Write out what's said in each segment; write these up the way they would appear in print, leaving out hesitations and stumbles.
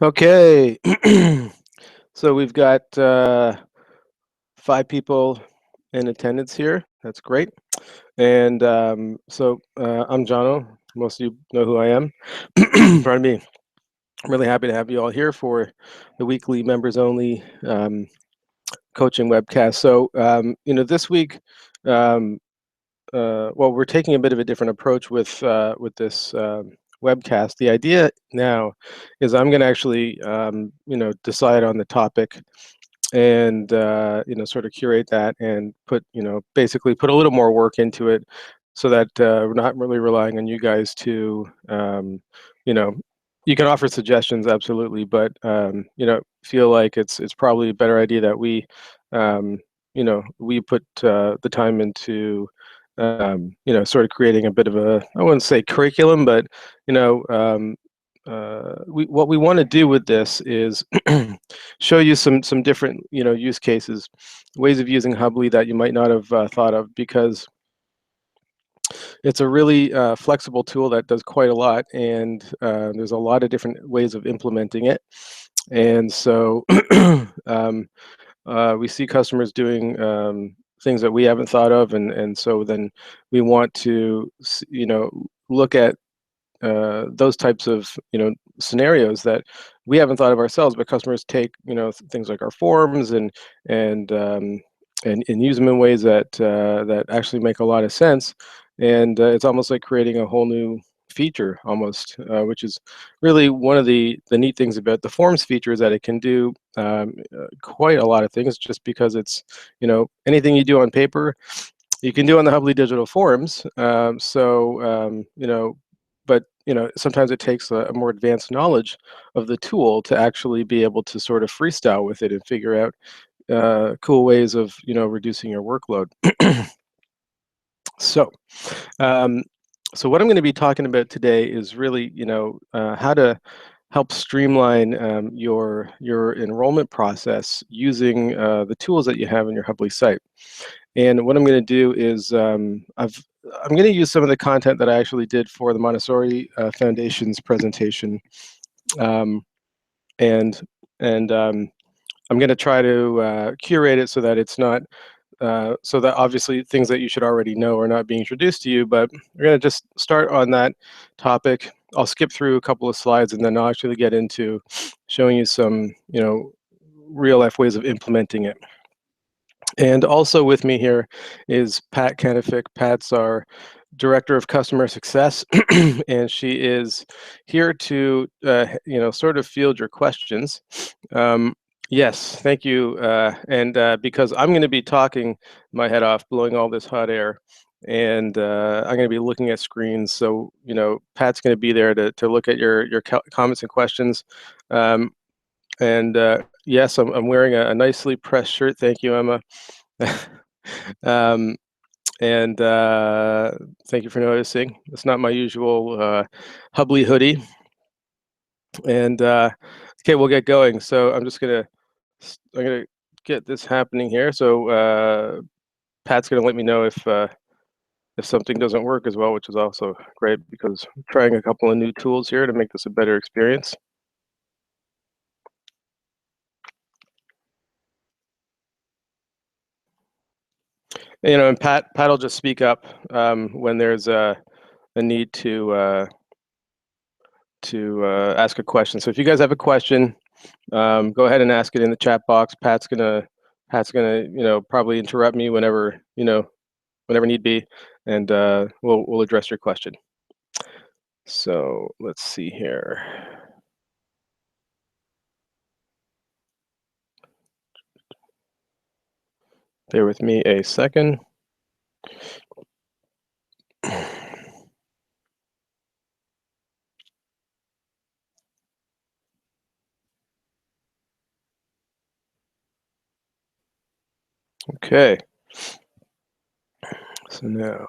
Okay, so we've got 5 people in attendance here. That's great. And I'm Jono. Most of you know who I am. Pardon me. I'm really happy to have you all here for the weekly members only coaching webcast. This week, um, well, we're taking a bit of a different approach with this webcast. The idea now is I'm going to actually, decide on the topic and sort of curate that and basically put a little more work into it so that we're not really relying on you guys to you know you can offer suggestions, absolutely, but feel like it's probably a better idea that we put the time into sort of creating a bit of a, I wouldn't say curriculum, but you know what we want to do with this is show you some different use cases, ways of using Hubbli that you might not have thought of, because it's a really flexible tool that does quite a lot, and there's a lot of different ways of implementing it. And so we see customers doing things that we haven't thought of, and so then we want to look at those types of scenarios that we haven't thought of ourselves, but customers take things like our forms and use them in ways that actually make a lot of sense. And it's almost like creating a whole new feature almost, which is really one of the neat things about the forms feature, is that it can do quite a lot of things, just because it's anything you do on paper you can do on the Hubbli digital forms. But sometimes it takes a more advanced knowledge of the tool to actually be able to sort of freestyle with it and figure out cool ways of reducing your workload. So, um, so what I'm going to be talking about today is really how to help streamline your enrollment process using the tools that you have in your Hubbli site. And what I'm going to do is I'm going to use some of the content that I actually did for the Montessori Foundation's presentation, um, and and I'm going to try to curate it so that it's not so that obviously things that you should already know are not being introduced to you. But we're going to just start on that topic. I'll skip through a couple of slides, and then I'll actually get into showing you some real life ways of implementing it. And also with me here is Pat Kenefick. Pat's our Director of Customer Success, and she is here to, sort of field your questions. Yes, thank you. Because I'm going to be talking my head off, blowing all this hot air, and I'm going to be looking at screens. So, Pat's going to be there to look at your comments and questions. Yes, I'm wearing a nicely pressed shirt. Thank you, Emma. um, and Thank you for noticing. It's not my usual Hubbli hoodie. And okay, we'll get going. So I'm gonna get this happening here. So Pat's gonna let me know if something doesn't work as well, which is also great, because I'm trying a couple of new tools here to make this a better experience. And Pat'll just speak up when there's a need to ask a question. So if you guys have a question, go ahead and ask it in the chat box. Pat's gonna probably interrupt me whenever whenever need be, and we'll address your question. So let's see here. Bear with me a second. Okay. So now,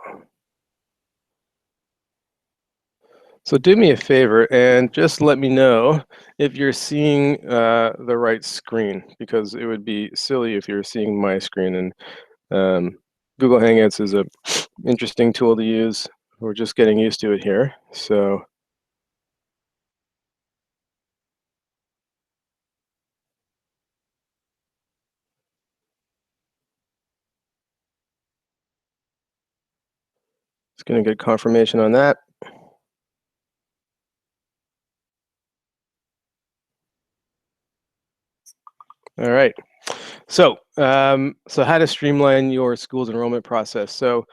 so do me a favor and just let me know if you're seeing the right screen, because it would be silly if you're seeing my screen. And Google Hangouts is a interesting tool to use. We're just getting used to it here. So Just going to get confirmation on that. All right. So how to streamline your school's enrollment process. So,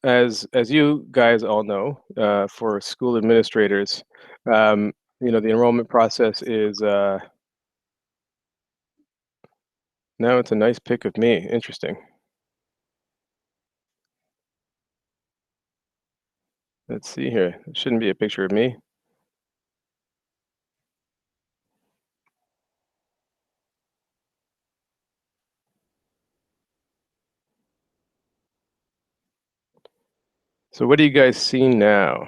as you guys all know, for school administrators, the enrollment process is. Now it's a nice pic of me. Interesting. Let's see here. It shouldn't be a picture of me. So what do you guys see now?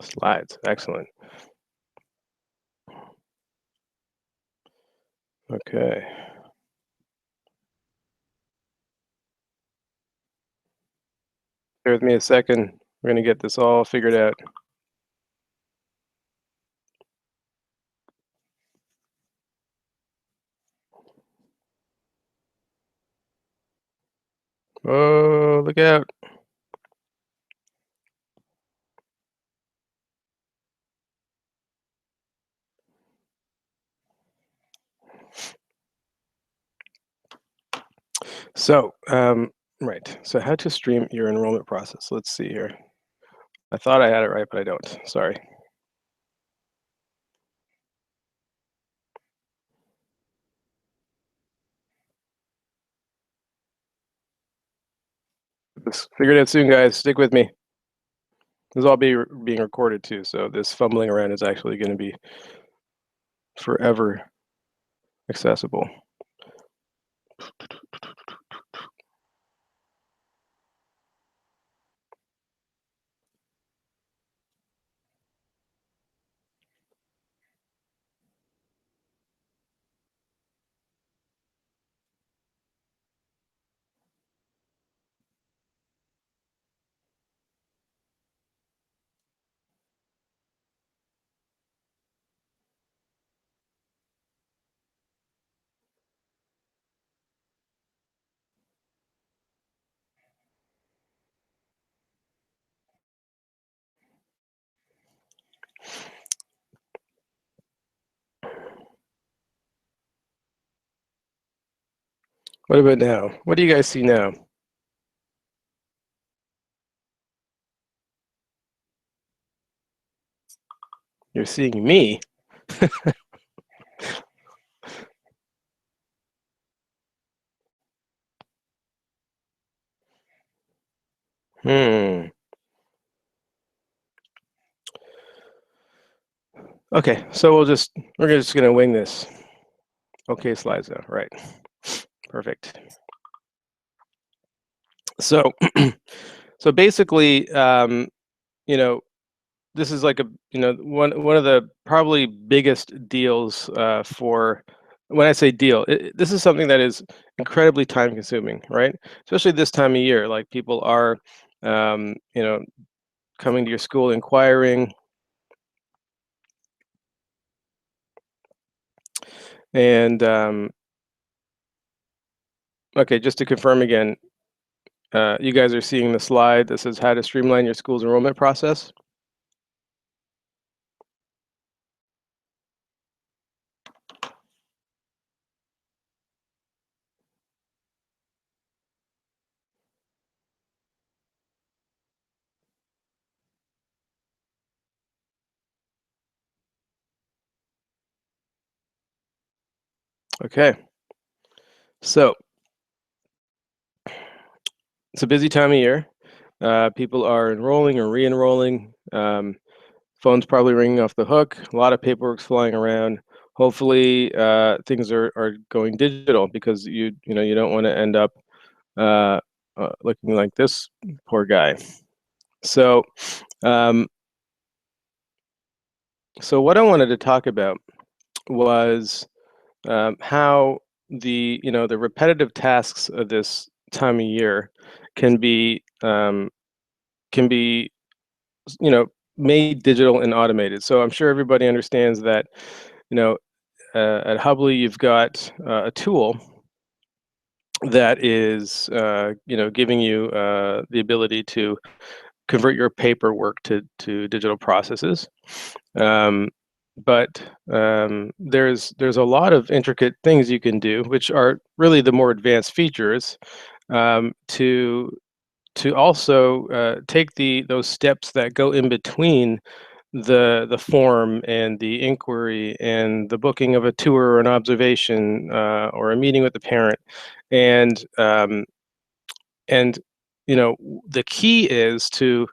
Slides. Excellent. Okay. Bear with me a second. We're going to get this all figured out. Oh, look out. So, right. So how to stream your enrollment process. Let's see here. I thought I had it right, but I don't. Sorry. This figured out soon, guys. Stick with me. This will all be being recorded too, so this fumbling around is actually going to be forever accessible. What about now? What do you guys see now? You're seeing me. Hmm. Okay, so we're just gonna wing this. Okay, slides now. Right. Perfect. So, so basically, you know, this is like one of the probably biggest deals for when I say deal, this is something that is incredibly time consuming, right? Especially this time of year, like people are, um, you know, coming to your school inquiring, and okay, just to confirm again, you guys are seeing the slide that says how to streamline your school's enrollment process. Okay, so it's a busy time of year. People are enrolling or re-enrolling. Phone's probably ringing off the hook. A lot of paperwork's flying around. Hopefully, things are going digital because you don't want to end up looking like this poor guy. So, um, so what I wanted to talk about was how the repetitive tasks of this time of year can be can be, you know, made digital and automated. So I'm sure everybody understands that, you know, at Hubbli, you've got a tool that is, you know, giving you the ability to convert your paperwork to digital processes. Um, but there's a lot of intricate things you can do, which are really the more advanced features, to also take those steps that go in between the form and the inquiry and the booking of a tour or an observation, or a meeting with the parent, and and you know, the key is to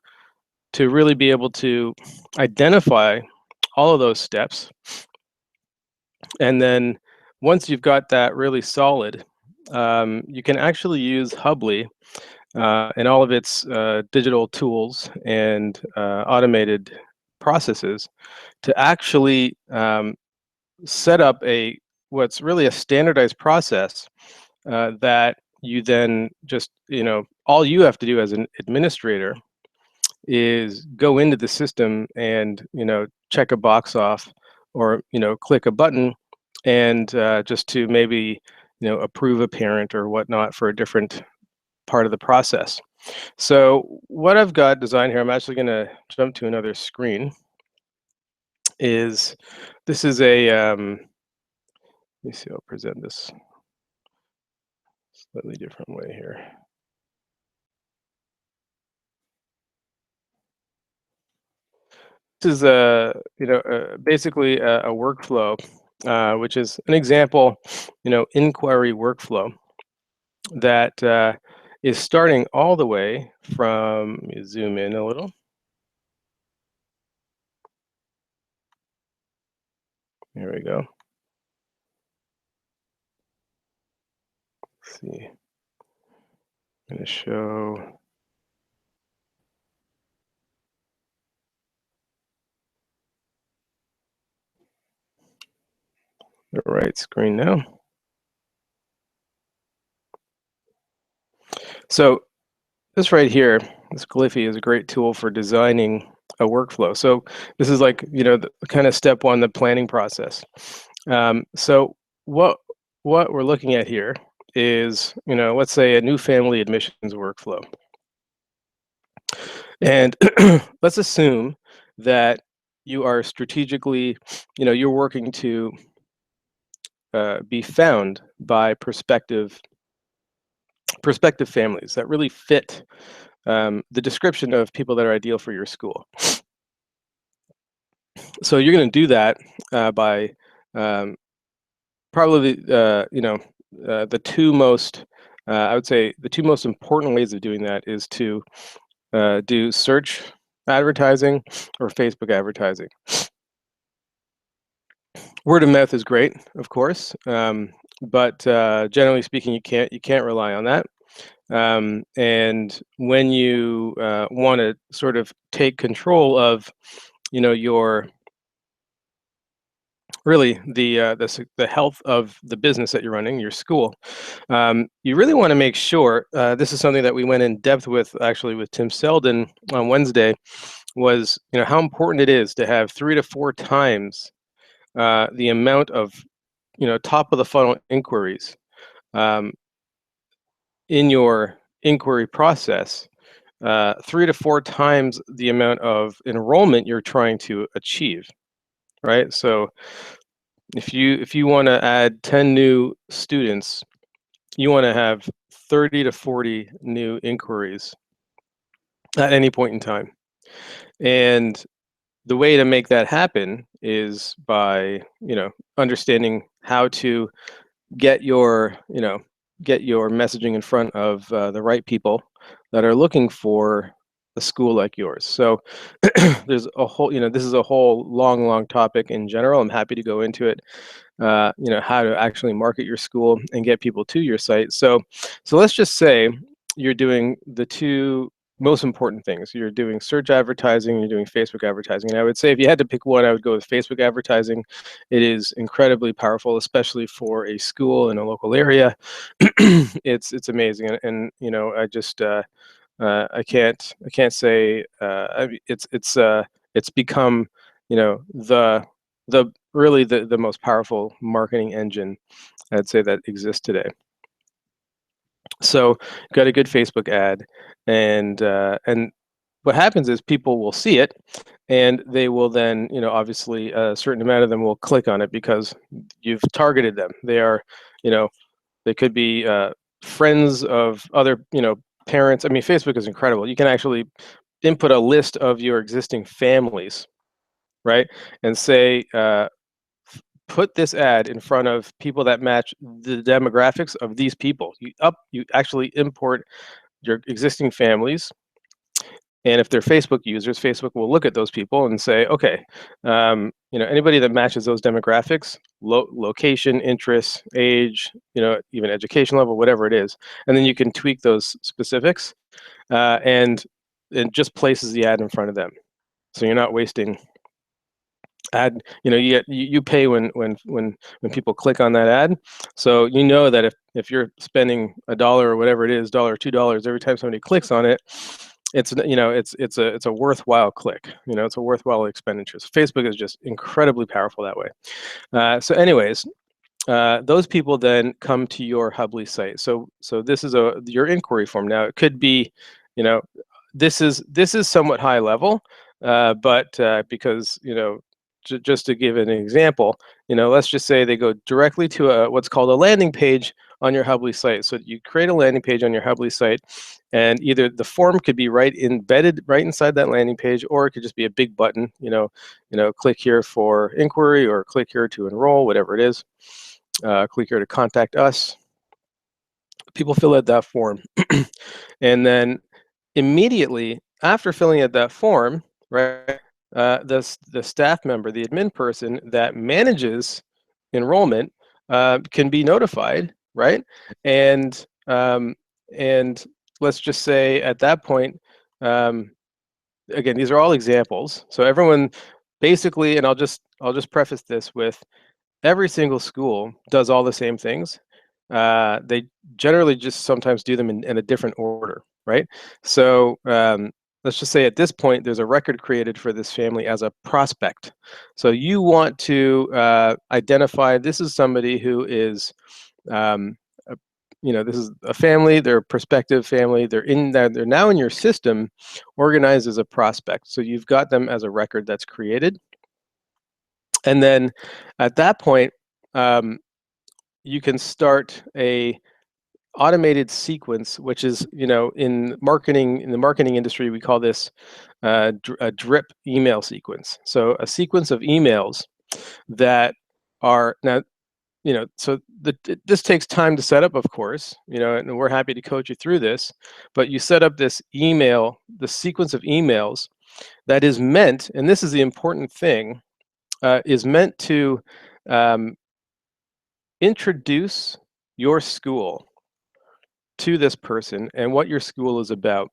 really be able to identify all of those steps, and then once you've got that really solid, you can actually use Hubbli and all of its digital tools and automated processes to actually set up a what's really a standardized process that you then just, you know, all you have to do as an administrator is go into the system and, you know, check a box off, or, you know, click a button, and just to maybe, you know, approve a parent or whatnot for a different part of the process. So what I've got designed here, I'm actually going to jump to another screen, is this is a, let me see, I'll present this slightly different way here. This is a, you know, basically a workflow, which is an example, you know, inquiry workflow that is starting all the way from, let me zoom in a little. Here we go. Let's see. I'm going to show the right screen now. So this right here, this Glyphy, is a great tool for designing a workflow. So this is like, you know, the kind of step one, the planning process. So what we're looking at here is, you know, let's say a new family admissions workflow. And let's assume that you are strategically, you know, you're working to be found by prospective families that really fit the description of people that are ideal for your school. So you're going to do that by probably you know, the two most I would say the two most important ways of doing that is to do search advertising or Facebook advertising. Word of mouth is great, of course, but generally speaking, you can't rely on that. And when you want to sort of take control of, you know, your really the health of the business that you're running, your school, you really want to make sure, this is something that we went in depth with actually with Tim Selden on Wednesday, was, you know, how important it is to have 3 to 4 times the amount of, you know, top of the funnel inquiries um, in your inquiry process, 3 to 4 times the amount of enrollment you're trying to achieve, right? So if you want to add 10 new students, you want to have 30 to 40 new inquiries at any point in time. And the way to make that happen is by, you know, understanding how to get your, you know, get your messaging in front of the right people that are looking for a school like yours. So there's a whole, you know, this is a whole long topic in general. I'm happy to go into it, you know, how to actually market your school and get people to your site. So let's just say you're doing the two most important things. You're doing search advertising, you're doing Facebook advertising. And I would say if you had to pick one, I would go with Facebook advertising. It is incredibly powerful, especially for a school in a local area. It's amazing. And you know, I just I can't say it's become, the really the most powerful marketing engine, I'd say, that exists today. So got a good Facebook ad, and what happens is people will see it, and they will then, obviously a certain amount of them will click on it because you've targeted them. They are, you know, they could be friends of other, parents. I mean, Facebook is incredible. You can actually input a list of your existing families, right? And say, put this ad in front of people that match the demographics of these people. You actually import your existing families, and if they're Facebook users, Facebook will look at those people and say, okay, anybody that matches those demographics, location, interests, age, even education level, whatever it is, and then you can tweak those specifics, and it just places the ad in front of them. So you're not wasting ad. You pay when people click on that ad, so you know that if you're spending $1 or whatever it is, $2 every time somebody clicks on it, it's a worthwhile click. It's a worthwhile expenditure. So Facebook is just incredibly powerful that way. So anyways, those people then come to your Hubbli site. So this is your inquiry form. Now it could be, this is somewhat high level, but because just to give an example, let's just say they go directly to what's called a landing page on your Hubbli site. So you create a landing page on your Hubbli site, and either the form could be embedded right inside that landing page, or it could just be a big button, click here for inquiry, or click here to enroll, whatever it is. Click here to contact us. People fill out that form, and then immediately after filling out that form, right, the staff member, the admin person that manages enrollment, can be notified, right? And and let's just say at that point, again, these are all examples. So everyone basically, and I'll just preface this with, every single school does all the same things. They generally just sometimes do them in a different order, right? So let's just say at this point, there's a record created for this family as a prospect. So you want to identify, this is somebody who is, this is a family, they're a prospective family, they're now in your system, organized as a prospect. So you've got them as a record that's created. And then at that point, you can start a automated sequence, which is, in the marketing industry, we call this a drip email sequence. So a sequence of emails that are now, so this takes time to set up, of course, and we're happy to coach you through this, but you set up the sequence of emails that is meant, and this is the important thing, is meant to introduce your school to this person and what your school is about.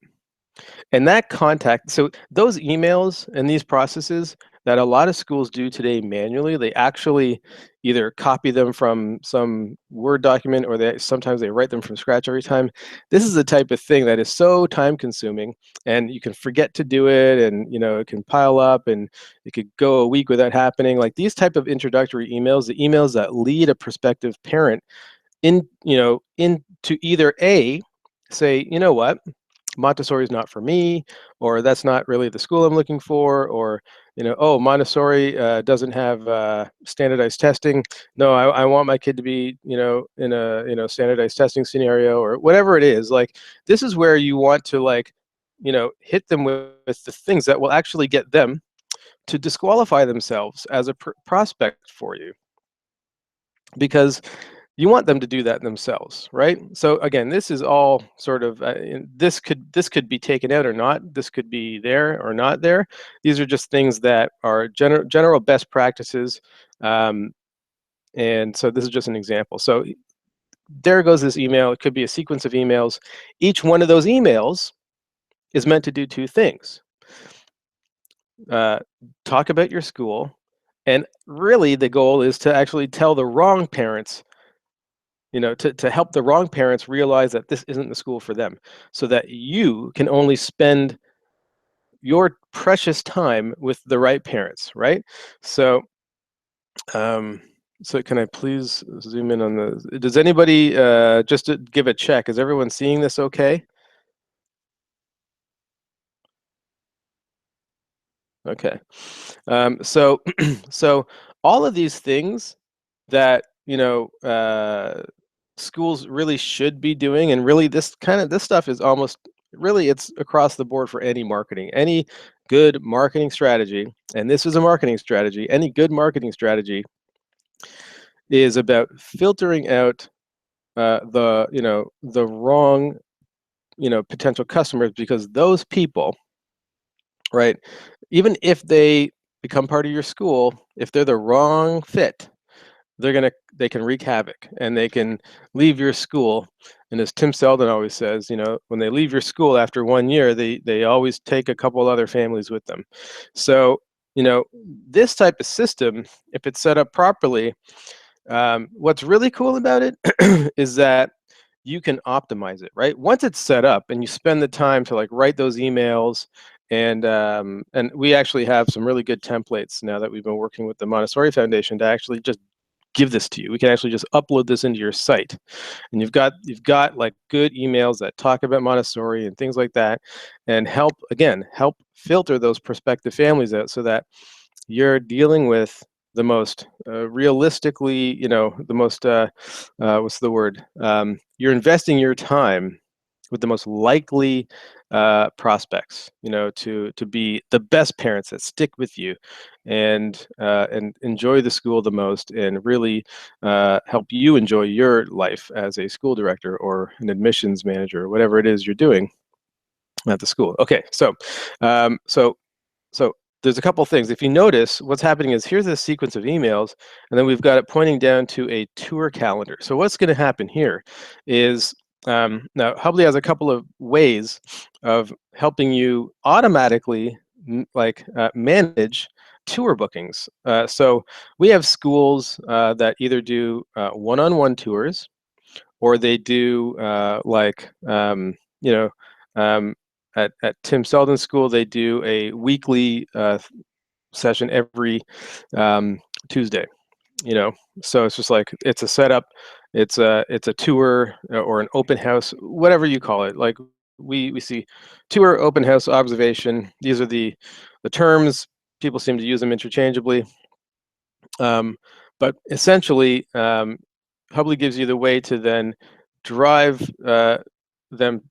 And that contact, so those emails and these processes that a lot of schools do today manually, they actually either copy them from some Word document, or sometimes they write them from scratch every time. This is the type of thing that is so time consuming, and you can forget to do it, and it can pile up, and it could go a week without happening. Like these type of introductory emails, the emails that lead a prospective parent into either A, say, you know what, Montessori is not for me, or that's not really the school I'm looking for, or oh, Montessori doesn't have standardized testing. No, I want my kid to be in a standardized testing scenario, or whatever it is. Like, this is where you want to, like, hit them with the things that will actually get them to disqualify themselves as a prospect for you, because you want them to do that themselves, right? So again, this is all sort of this could be taken out or not. This could be there or not there. These are just things that are general best practices, and so this is just an example. So there goes this email. It could be a sequence of emails. Each one of those emails is meant to do two things: talk about your school, and really the goal is to actually tell the wrong parents to help the wrong parents realize that this isn't the school for them, so that you can only spend your precious time with the right parents, right? So, um, so can I please zoom in on the, does anybody, just to give a check, is everyone seeing this okay? Okay. So, so all of these things that, schools really should be doing, and really this stuff is almost really, it's across the board for any marketing, any good marketing strategy, and this is a marketing strategy. Any good marketing strategy is about filtering out the wrong potential customers, because those people, right, even if they become part of your school, if they're the wrong fit, they can wreak havoc, and they can leave your school. And as Tim Selden always says, when they leave your school after 1 year, they always take a couple other families with them. So, this type of system, if it's set up properly, what's really cool about it is that you can optimize it, right? Once it's set up and you spend the time to like write those emails, and we actually have some really good templates now that we've been working with the Montessori Foundation to actually just give this to you. We can actually just upload this into your site, and you've got like good emails that talk about Montessori and things like that, and help filter those prospective families out, so that you're dealing with the most realistically, the most what's the word? You're investing your time with the most likely prospects, to be the best parents that stick with you, and enjoy the school the most, and really help you enjoy your life as a school director or an admissions manager, or whatever it is you're doing at the school. Okay, um, so so there's a couple things. If you notice, what's happening is here's a sequence of emails, and then we've got it pointing down to a tour calendar. So what's going to happen here is, now Hubbli has a couple of ways of helping you automatically manage tour bookings. So we have schools that either do one-on-one tours, or they do you know, um, at Tim Selden's school, they do a weekly session every Tuesday. So it's just like, it's a setup, it's a tour, or an open house, whatever you call it. Like we see tour, open house, observation. These are the terms. People seem to use them interchangeably. But essentially, Hubbli gives you the way to then drive them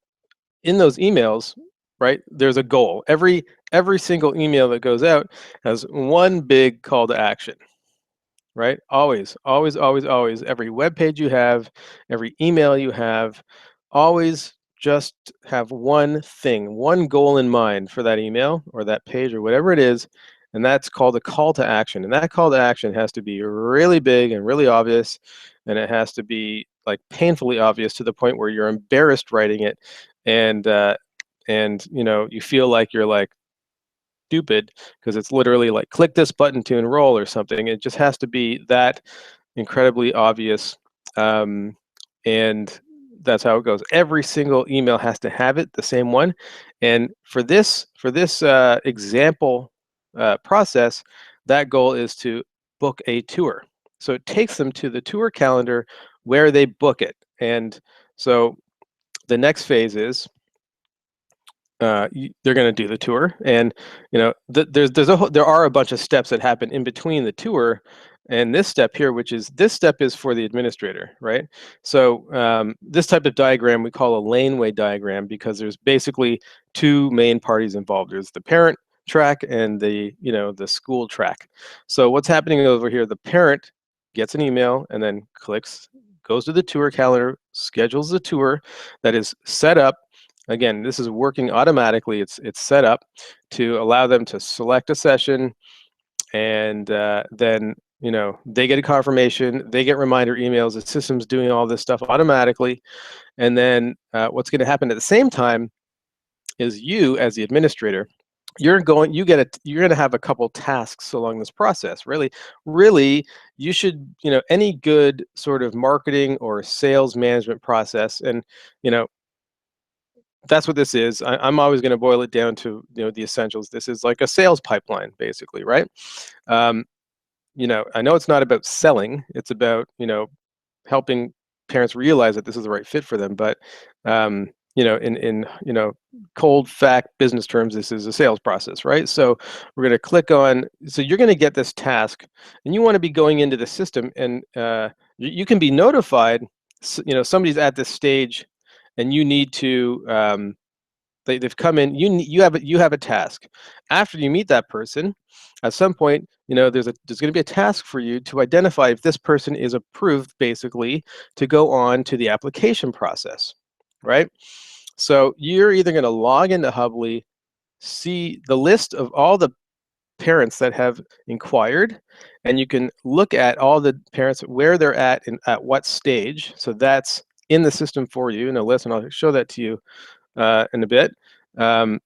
in those emails, right? There's a goal. Every single email that goes out has one big call to action, right? Always, always, always, always. Every web page you have, every email you have, always just have one thing, one goal in mind for that email or that page or whatever it is, and that's called a call to action. And that call to action has to be really big and really obvious, and it has to be like painfully obvious to the point where you're embarrassed writing it, and you feel like you're like stupid, because it's literally like, click this button to enroll or something. It just has to be that incredibly obvious, and that's how it goes. Every single email has to have it, the same one. And for this example process, that goal is to book a tour. So it takes them to the tour calendar where they book it. And so the next phase is, they're going to do the tour, and there are a bunch of steps that happen in between the tour and this step here, this step is for the administrator, right? So this type of diagram we call a laneway diagram, because there's basically two main parties involved. There's the parent track and the school track. So what's happening over here, the parent gets an email and then goes to the tour calendar, schedules the tour that is set up. Again, this is working automatically. It's set up to allow them to select a session, and then they get a confirmation, they get reminder emails. The system's doing all this stuff automatically, and then what's going to happen at the same time is, you as the administrator you're going to have a couple tasks along this process. Really, you should, any good sort of marketing or sales management process, and that's what this is. I'm always going to boil it down to the essentials. This is like a sales pipeline, basically, right? um, I know it's not about selling, it's about helping parents realize that this is the right fit for them. But in cold fact business terms, this is a sales process, right? So we're going to click on. So you're going to get this task, and you want to be going into the system, and you can be notified. Somebody's at this stage, and you need to. They've come in. You have a task. After you meet that person, at some point, there's going to be a task for you to identify if this person is approved, basically, to go on to the application process, right? So you're either going to log into Hubbli, see the list of all the parents that have inquired, and you can look at all the parents, where they're at and at what stage. So that's in the system for you in a list, and I'll show that to you in a bit. And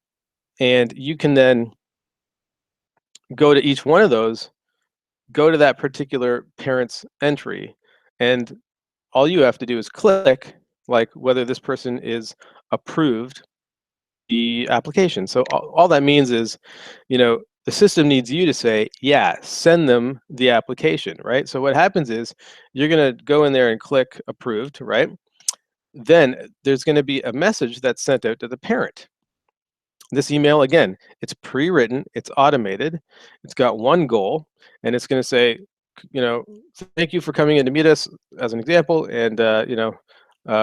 you can then go to each one of those, go to that particular parent's entry, and all you have to do is click like whether this person is approved the application. So all that means is, the system needs you to say, yeah, send them the application, right? So what happens is you're going to go in there and click approved, right? Then there's going to be a message that's sent out to the parent. This email, again, it's pre-written, it's automated, it's got one goal, and it's going to say, thank you for coming in to meet us, as an example, and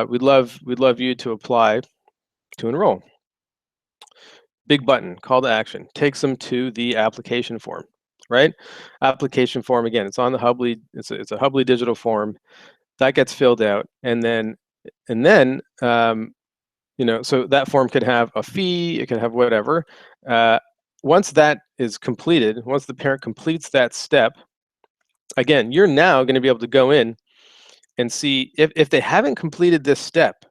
we'd love you to apply to enroll. Big button, call to action, takes them to the application form, right? Application form, again, it's on the Hubbli. It's a Hubbli digital form that gets filled out, and then so that form could have a fee, it could have whatever. Once that is completed, once the parent completes that step, again, you're now going to be able to go in and see if they haven't completed this step.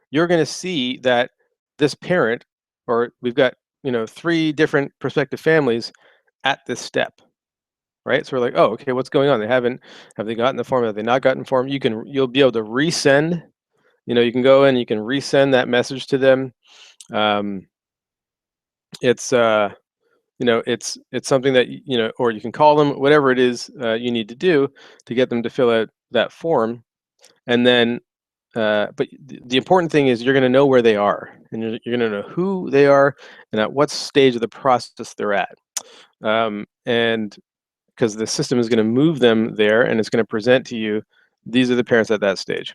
You're going to see that this parent, or we've got 3 different prospective families at this step, right? So we're like, oh, okay, what's going on? Have they gotten the form? Have they not gotten the form? You'll be able to resend. You can go in, you can resend that message to them. It's it's something that or you can call them, whatever it is you need to do to get them to fill out that form. And then but the important thing is you're going to know where they are, and you're going to know who they are and at what stage of the process they're at. And because the system is going to move them there, and it's going to present to you, these are the parents at that stage.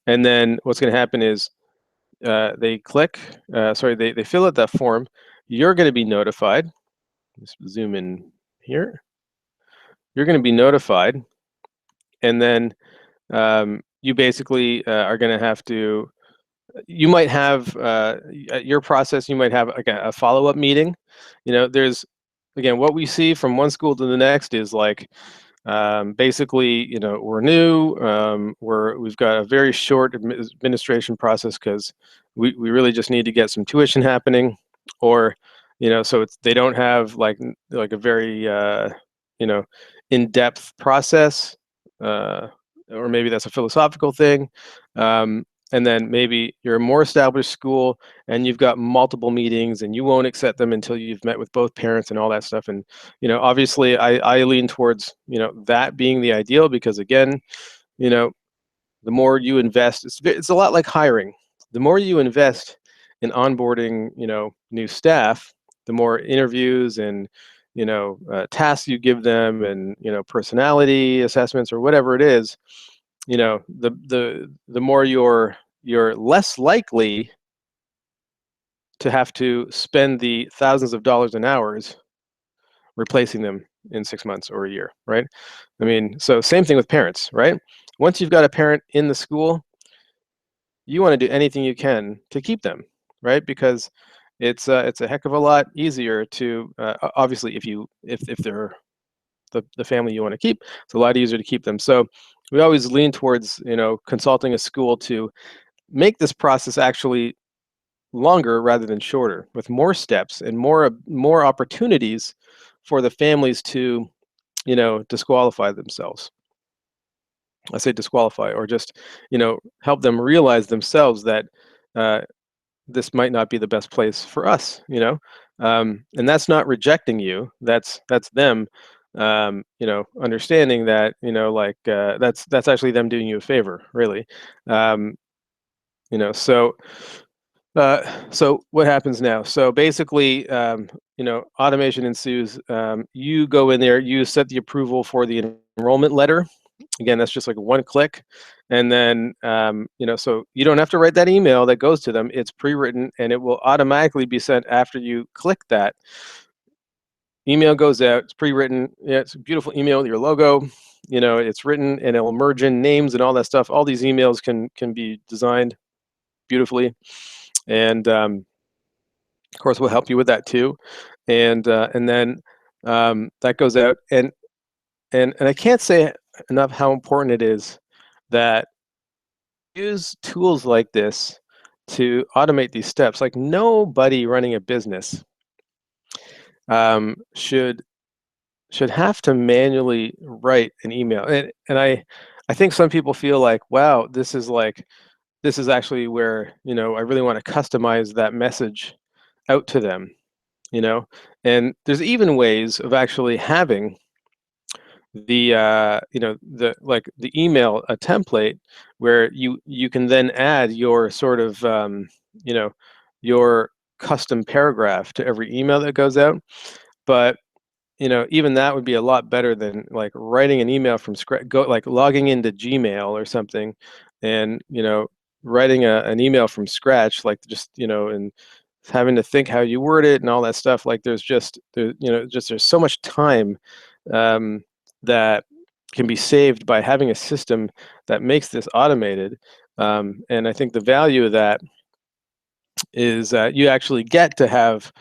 And then what's going to happen is they click, they fill out that form. You're going to be notified. Let's zoom in here. You're going to be notified, and then you basically are going to have to. You might have at your process. You might have like a follow-up meeting. There's again what we see from one school to the next is like basically we're new. We've got a very short administration process because we really just need to get some tuition happening, or so they don't have like a very in-depth process, or maybe that's a philosophical thing. And then maybe you're a more established school and you've got multiple meetings and you won't accept them until you've met with both parents and all that stuff. And obviously I lean towards that being the ideal, because again, the more you invest, it's a lot like hiring. The more you invest in onboarding new staff, the more interviews and tasks you give them, and personality assessments or whatever it is, the more you're less likely to have to spend the thousands of dollars and hours replacing them in 6 months or a year, right? I mean, so same thing with parents, right? Once you've got a parent in the school, you want to do anything you can to keep them, right? Because it's a heck of a lot easier to obviously if they're the family you want to keep, it's a lot easier to keep them. So we always lean towards consulting a school to make this process actually longer rather than shorter, with more steps and more opportunities for the families to, disqualify themselves. I say disqualify, or just, help them realize themselves that uh, this might not be the best place for us, and that's not rejecting you. That's them, understanding that, like, that's actually them doing you a favor, really. Um, you know, so so what happens now? So basically, automation ensues. You go in there, you set the approval for the enrollment letter. Again, that's just like one click. And then, so you don't have to write that email that goes to them. It's pre-written and it will automatically be sent after you click that. Email goes out, it's pre-written. Yeah, it's a beautiful email with your logo. It's written and it'll merge in names and all that stuff. All these emails can be designed beautifully. And of course, we'll help you with that too. And then that goes out. And I can't say enough how important it is that use tools like this to automate these steps. Like, nobody running a business should have to manually write an email. And I think some people feel like, wow, this is actually where, I really want to customize that message out to them, and there's even ways of actually having the email a template where you can then add your sort of you know your custom paragraph to every email that goes out. But even that would be a lot better than like writing an email from scratch, like logging into Gmail or something, and writing an email from scratch, like, just and having to think how you word it and all that stuff. Like, there's so much time um, that can be saved by having a system that makes this automated. And I think the value of that is that you actually get to have,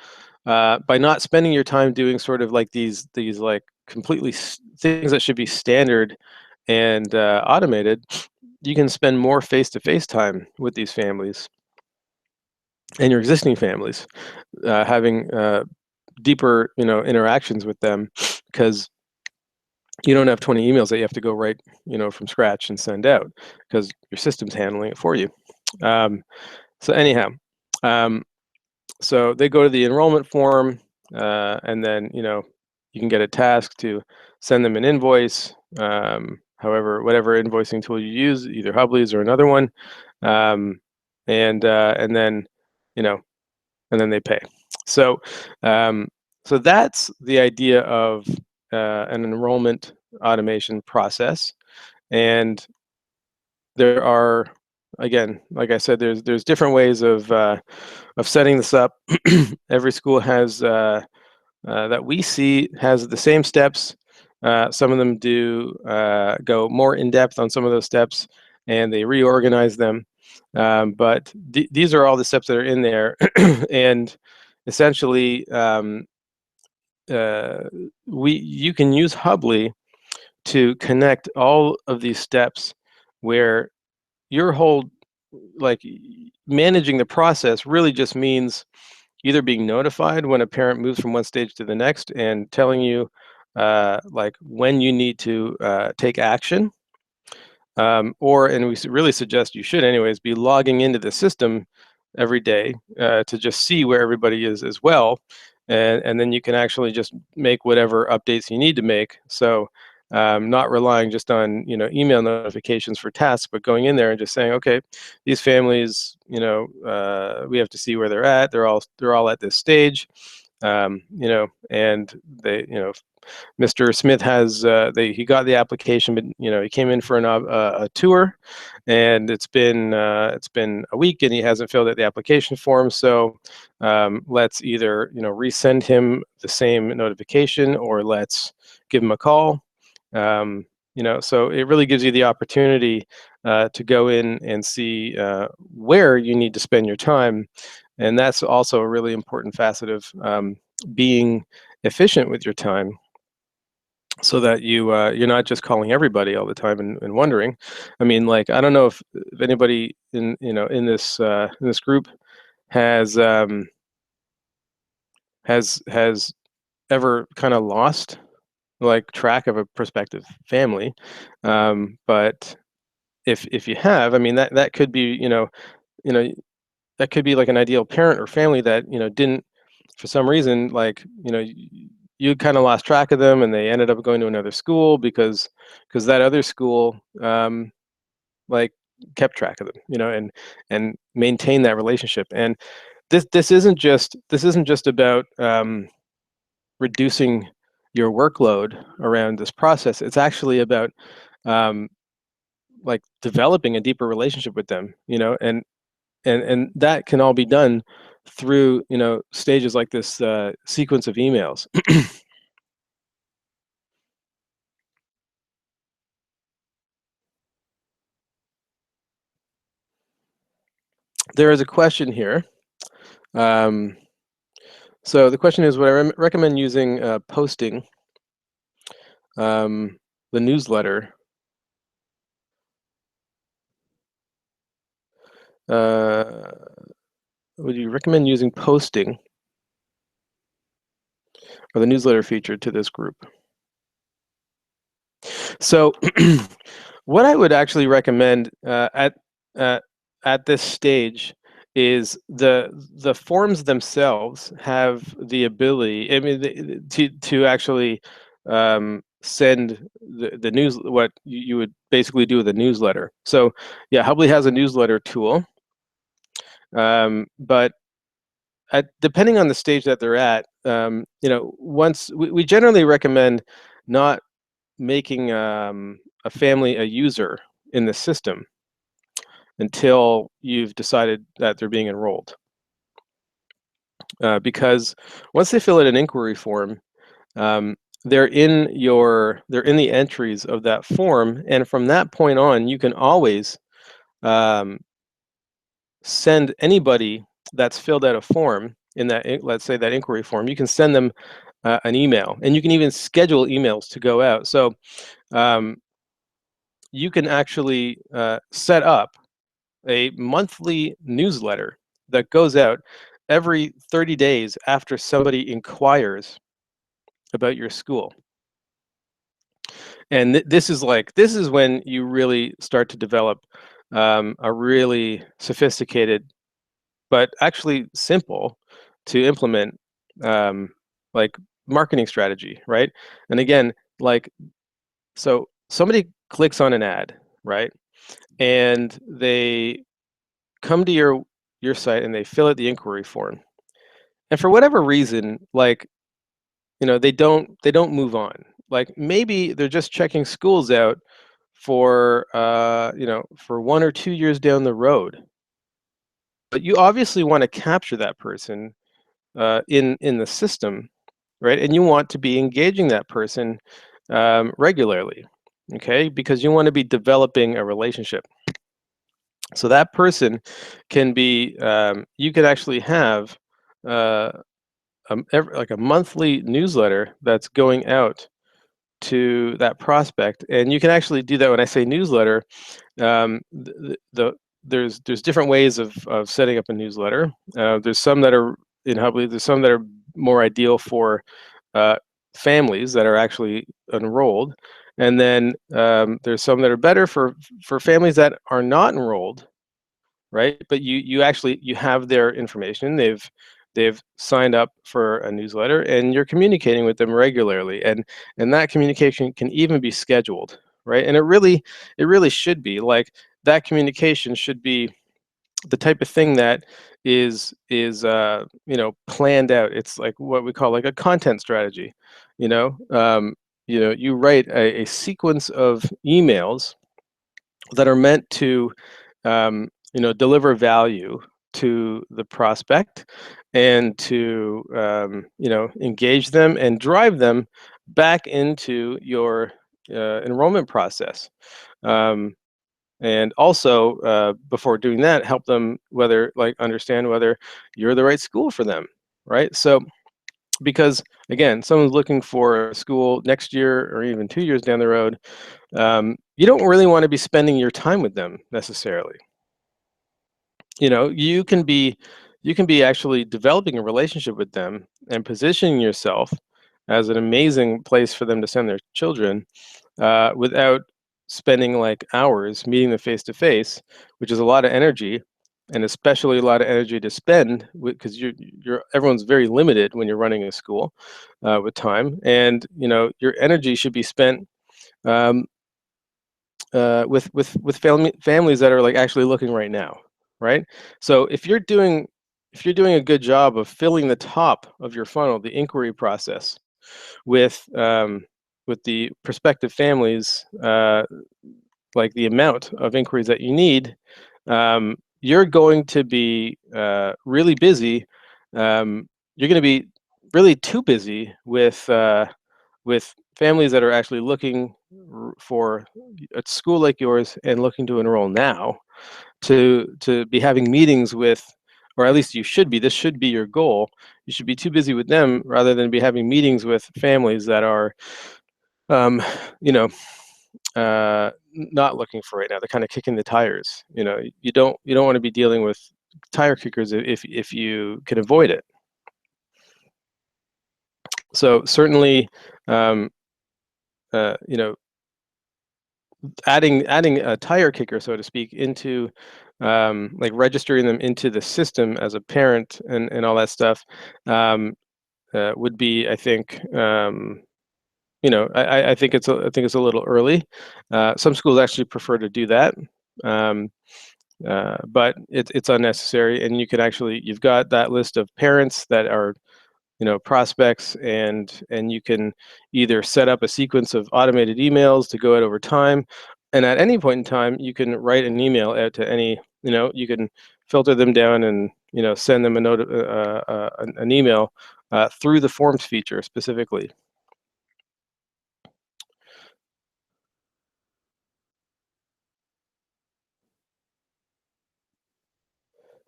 by not spending your time doing sort of like these like completely things that should be standard and automated, you can spend more face-to-face time with these families and your existing families, having deeper interactions with them, because you don't have 20 emails that you have to go write from scratch and send out, because your system's handling it for you. So anyhow, so they go to the enrollment form, and then you can get a task to send them an invoice, however, whatever invoicing tool you use, either Hubbli's or another one, and then you know and then they pay. So so that's the idea of an enrollment automation process. And there are, again, like I said, there's different ways of setting this up. Every school has that we see has the same steps. Some of them do go more in depth on some of those steps, and they reorganize them. But these are all the steps that are in there, and essentially, you can use Hubbli to connect all of these steps, where your whole, like, managing the process really just means either being notified when a parent moves from one stage to the next and telling you like when you need to take action, or, and we really suggest you should anyways, be logging into the system every day to just see where everybody is as well. And then you can actually just make whatever updates you need to make. So not relying just on email notifications for tasks, but going in there and just saying, okay, these families, we have to see where they're at. They're all at this stage, and they, Mr. Smith has he got the application, but he came in for a tour, and it's been a week and he hasn't filled out the application form. So let's either resend him the same notification, or let's give him a call. So it really gives you the opportunity to go in and see where you need to spend your time, and that's also a really important facet of being efficient with your time, so that you're not just calling everybody all the time and wondering. I mean, like, I don't know if anybody in this group has has ever kind of lost like track of a prospective family. But if you have, I mean, that could be, you know that could be like an ideal parent or family that didn't, for some reason, like you kind of lost track of them, and they ended up going to another school because that other school like kept track of them, and maintain that relationship. And this isn't just about reducing your workload around this process. It's actually about um, like developing a deeper relationship with them, and that can all be done through stages like this sequence of emails. There is a question here. Um, so the question is, would I recommend using posting the newsletter? Uh, would you recommend using posting or the newsletter feature to this group? So what I would actually recommend uh, at this stage is the forms themselves have the ability. I mean, to actually send the news. What you would basically do with a newsletter. So yeah, Hubbli has a newsletter tool, but depending on the stage that they're at, once we generally recommend not making a family a user in the system until you've decided that they're being enrolled. Because once they fill out an inquiry form, um, they're in the entries of that form, and from that point on, you can always um, send anybody that's filled out a form in that, let's say that inquiry form, you can send them an email, and you can even schedule emails to go out. So um, you can actually set up a monthly newsletter that goes out every 30 days after somebody inquires about your school. And this is when you really start to develop a really sophisticated, but actually simple to implement, like marketing strategy, right? And again, like, so somebody clicks on an ad, right? And they come to your site and they fill out the inquiry form. And for whatever reason, like, they don't move on. Like maybe they're just checking schools out for for 1 or 2 years down the road. But you obviously want to capture that person in the system, right? And you want to be engaging that person regularly, okay? Because you want to be developing a relationship. So that person can be, you could actually have uh, like a monthly newsletter that's going out to that prospect. And you can actually do that. When I say newsletter, there's different ways of setting up a newsletter. There's some that are in Hubbli. There's some that are more ideal for uh, families that are actually enrolled, and then there's some that are better for families that are not enrolled, right? But you have their information. They've signed up for a newsletter, and you're communicating with them regularly, and that communication can even be scheduled, right? And it really should be like that. Communication should be the type of thing that is planned out. It's like what we call like a content strategy. you know um, you write a sequence of emails that are meant to deliver value to the prospect, and to engage them and drive them back into your enrollment process. um, and also, before doing that, help them understand whether you're the right school for them, right? So because again, someone's looking for a school next year or even 2 years down the road, you don't really want to be spending your time with them necessarily. You can be you can be actually developing a relationship with them and positioning yourself as an amazing place for them to send their children, without spending like hours meeting them face to face, which is a lot of energy, and especially a lot of energy to spend because you're everyone's very limited when you're running a school, with time, and your energy should be spent, um, with families that are like actually looking right now, right? So if you're doing a good job of filling the top of your funnel, the inquiry process, with the prospective families, like the amount of inquiries that you need, you're going to be really busy. You're going to be really too busy with families that are actually looking for a school like yours and looking to enroll now, to be having meetings with, or at least you should be. This should be your goal. You should be too busy with them rather than be having meetings with families that are, um, you know, not looking for right now. They're kind of kicking the tires. You don't want to be dealing with tire kickers if you can avoid it. So certainly, um, uh, you know, adding a tire kicker, so to speak, into, like registering them into the system as a parent and all that stuff, would be, I think, I think it's a little early. Some schools actually prefer to do that, um, but it's unnecessary, and you've got that list of parents that are, prospects, and you can either set up a sequence of automated emails to go out over time, and at any point in time you can write an email out to any, you can filter them down and send them an email, through the forms feature specifically.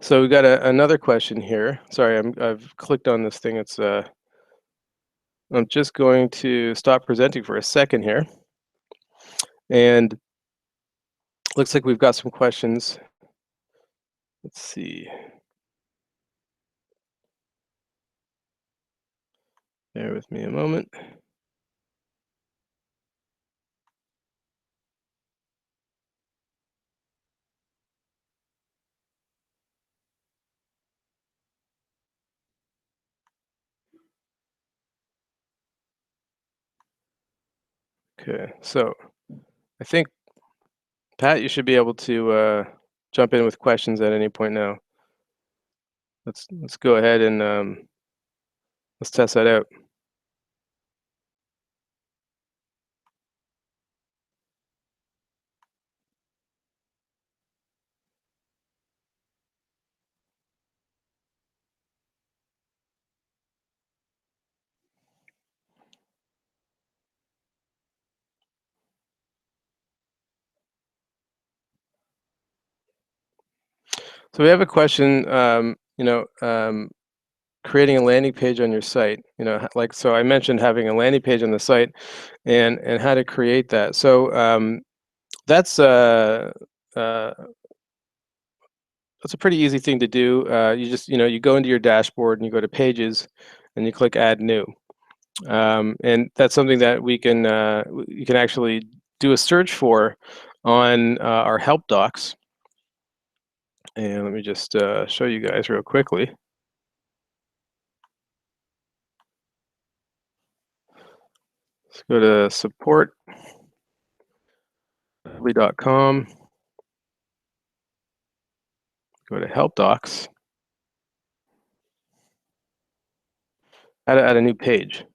So we got another question here. Sorry, I've clicked on this thing. I'm just going to stop presenting for a second here, and looks like we've got some questions. Let's see. Bear with me a moment. Okay, so I think, Pat, you should be able to jump in with questions at any point now. Let's go ahead and let's test that out. So we have a question. Creating a landing page on your site. Like, so I mentioned having a landing page on the site, and how to create that. So that's uh, uh, that's a pretty easy thing to do. You just you go into your dashboard and you go to Pages, and you click Add New, and that's something that you can actually do a search for on our help docs. And let me just show you guys real quickly. Let's go to support.hubbli.com. Go to help docs. How to add a new page.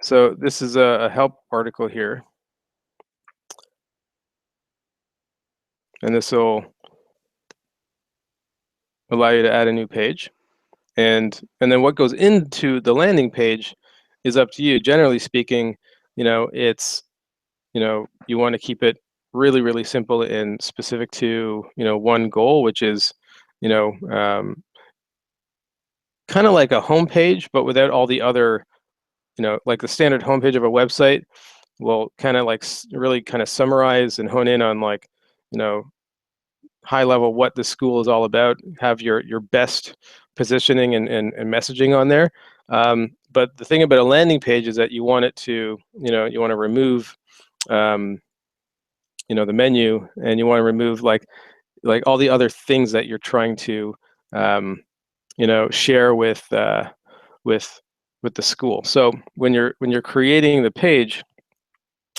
So this is a help article here, and this will allow you to add a new page. And then what goes into the landing page is up to you. Generally speaking, it's you want to keep it really, really simple and specific to one goal, which is kind of like a home page, but without all the other, like the standard homepage of a website will kind of like really kind of summarize and hone in on, like, you know high level what the school is all about, have your best positioning and messaging on there. But the thing about a landing page is that you want it to, you want to remove, the menu, and you want to remove like all the other things that you're trying to, share with with the school. So when you're creating the page,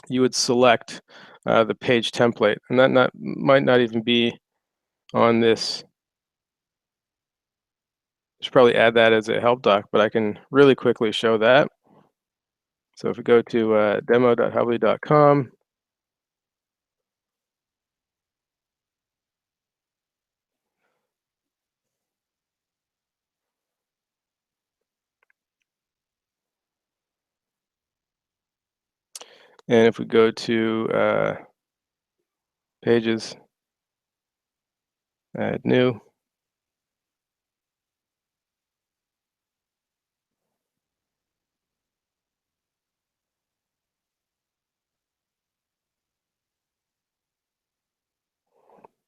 you would select the page template, and that might not even be on this. Should probably add that as a help doc, but I can really quickly show that. So if we go to demo.hubbli.com, and if we go to pages, add new,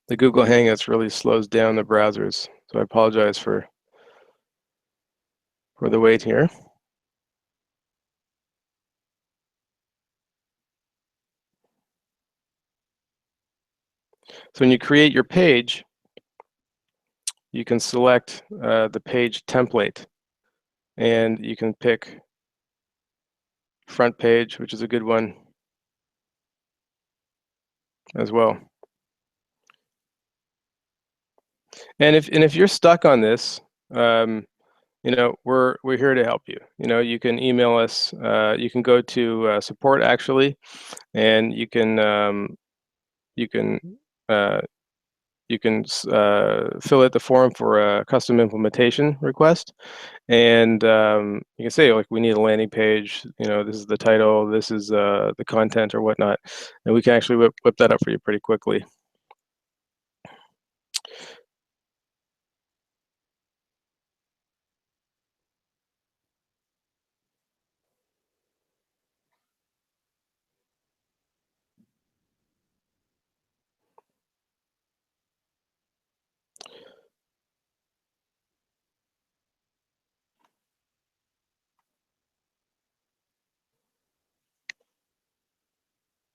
the Google Hangouts really slows down the browsers, so I apologize for the wait here. So when you create your page, you can select the page template, and you can pick front page, which is a good one as well. And if you're stuck on this, we're here to help you. You can email us. You can go to support actually, and you can fill out the form for a custom implementation request, and you can say, like, we need a landing page. This is the title. This is the content or whatnot, and we can actually whip that up for you pretty quickly.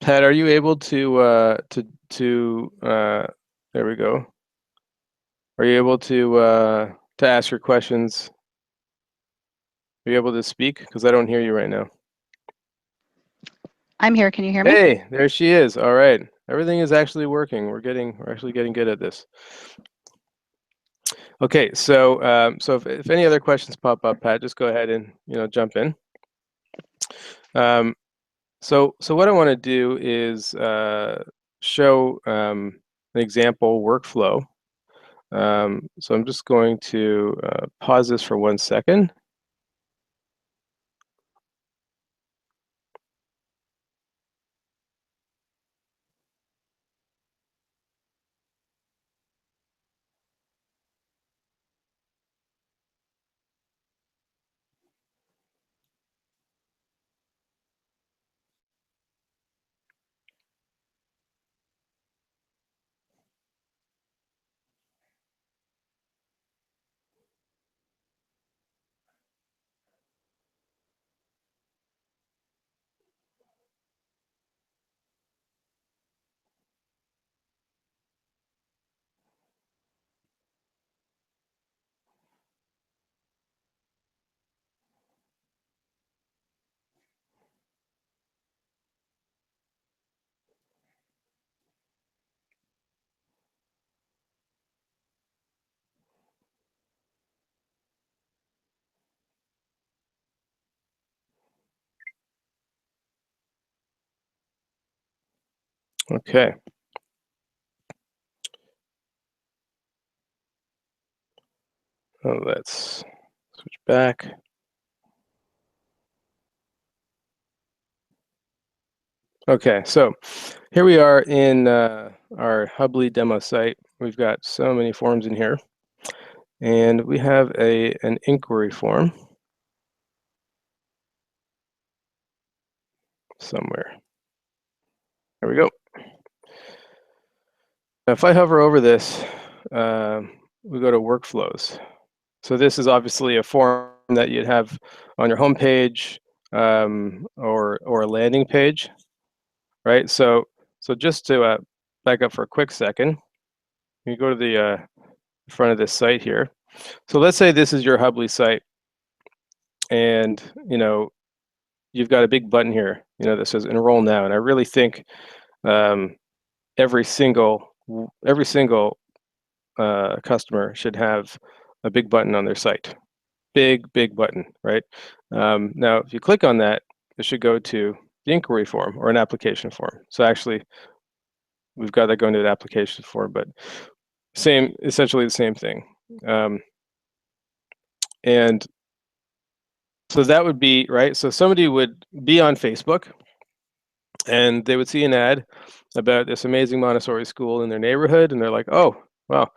Pat, are you able to there we go. Are you able to ask your questions? Are you able to speak? Because I don't hear you right now. I'm here. Can you hear me? Hey, there she is. All right. Everything is actually working. We're actually getting good at this. Okay, so if any other questions pop up, Pat, just go ahead and jump in. So what I want to do is show an example workflow. So I'm just going to pause this for 1 second. Okay. Let's switch back. Okay, so here we are in our Hubbli demo site. We've got so many forms in here, and we have an inquiry form somewhere. There we go. if I hover over this, we go to workflows. So this is obviously a form that you'd have on your home page, or a landing page, right? So just to back up for a quick second, you go to the front of this site here. So let's say this is your Hubbli site, and you've got a big button here, that says enroll now, and I really think every single customer should have a big button on their site. Big button, right? Now, if you click on that, it should go to the inquiry form or an application form. So actually, we've got that going to an application form, but essentially the same thing. And so that would be, right? So somebody would be on Facebook, and they would see an ad about this amazing Montessori school in their neighborhood, and they're like, oh, wow,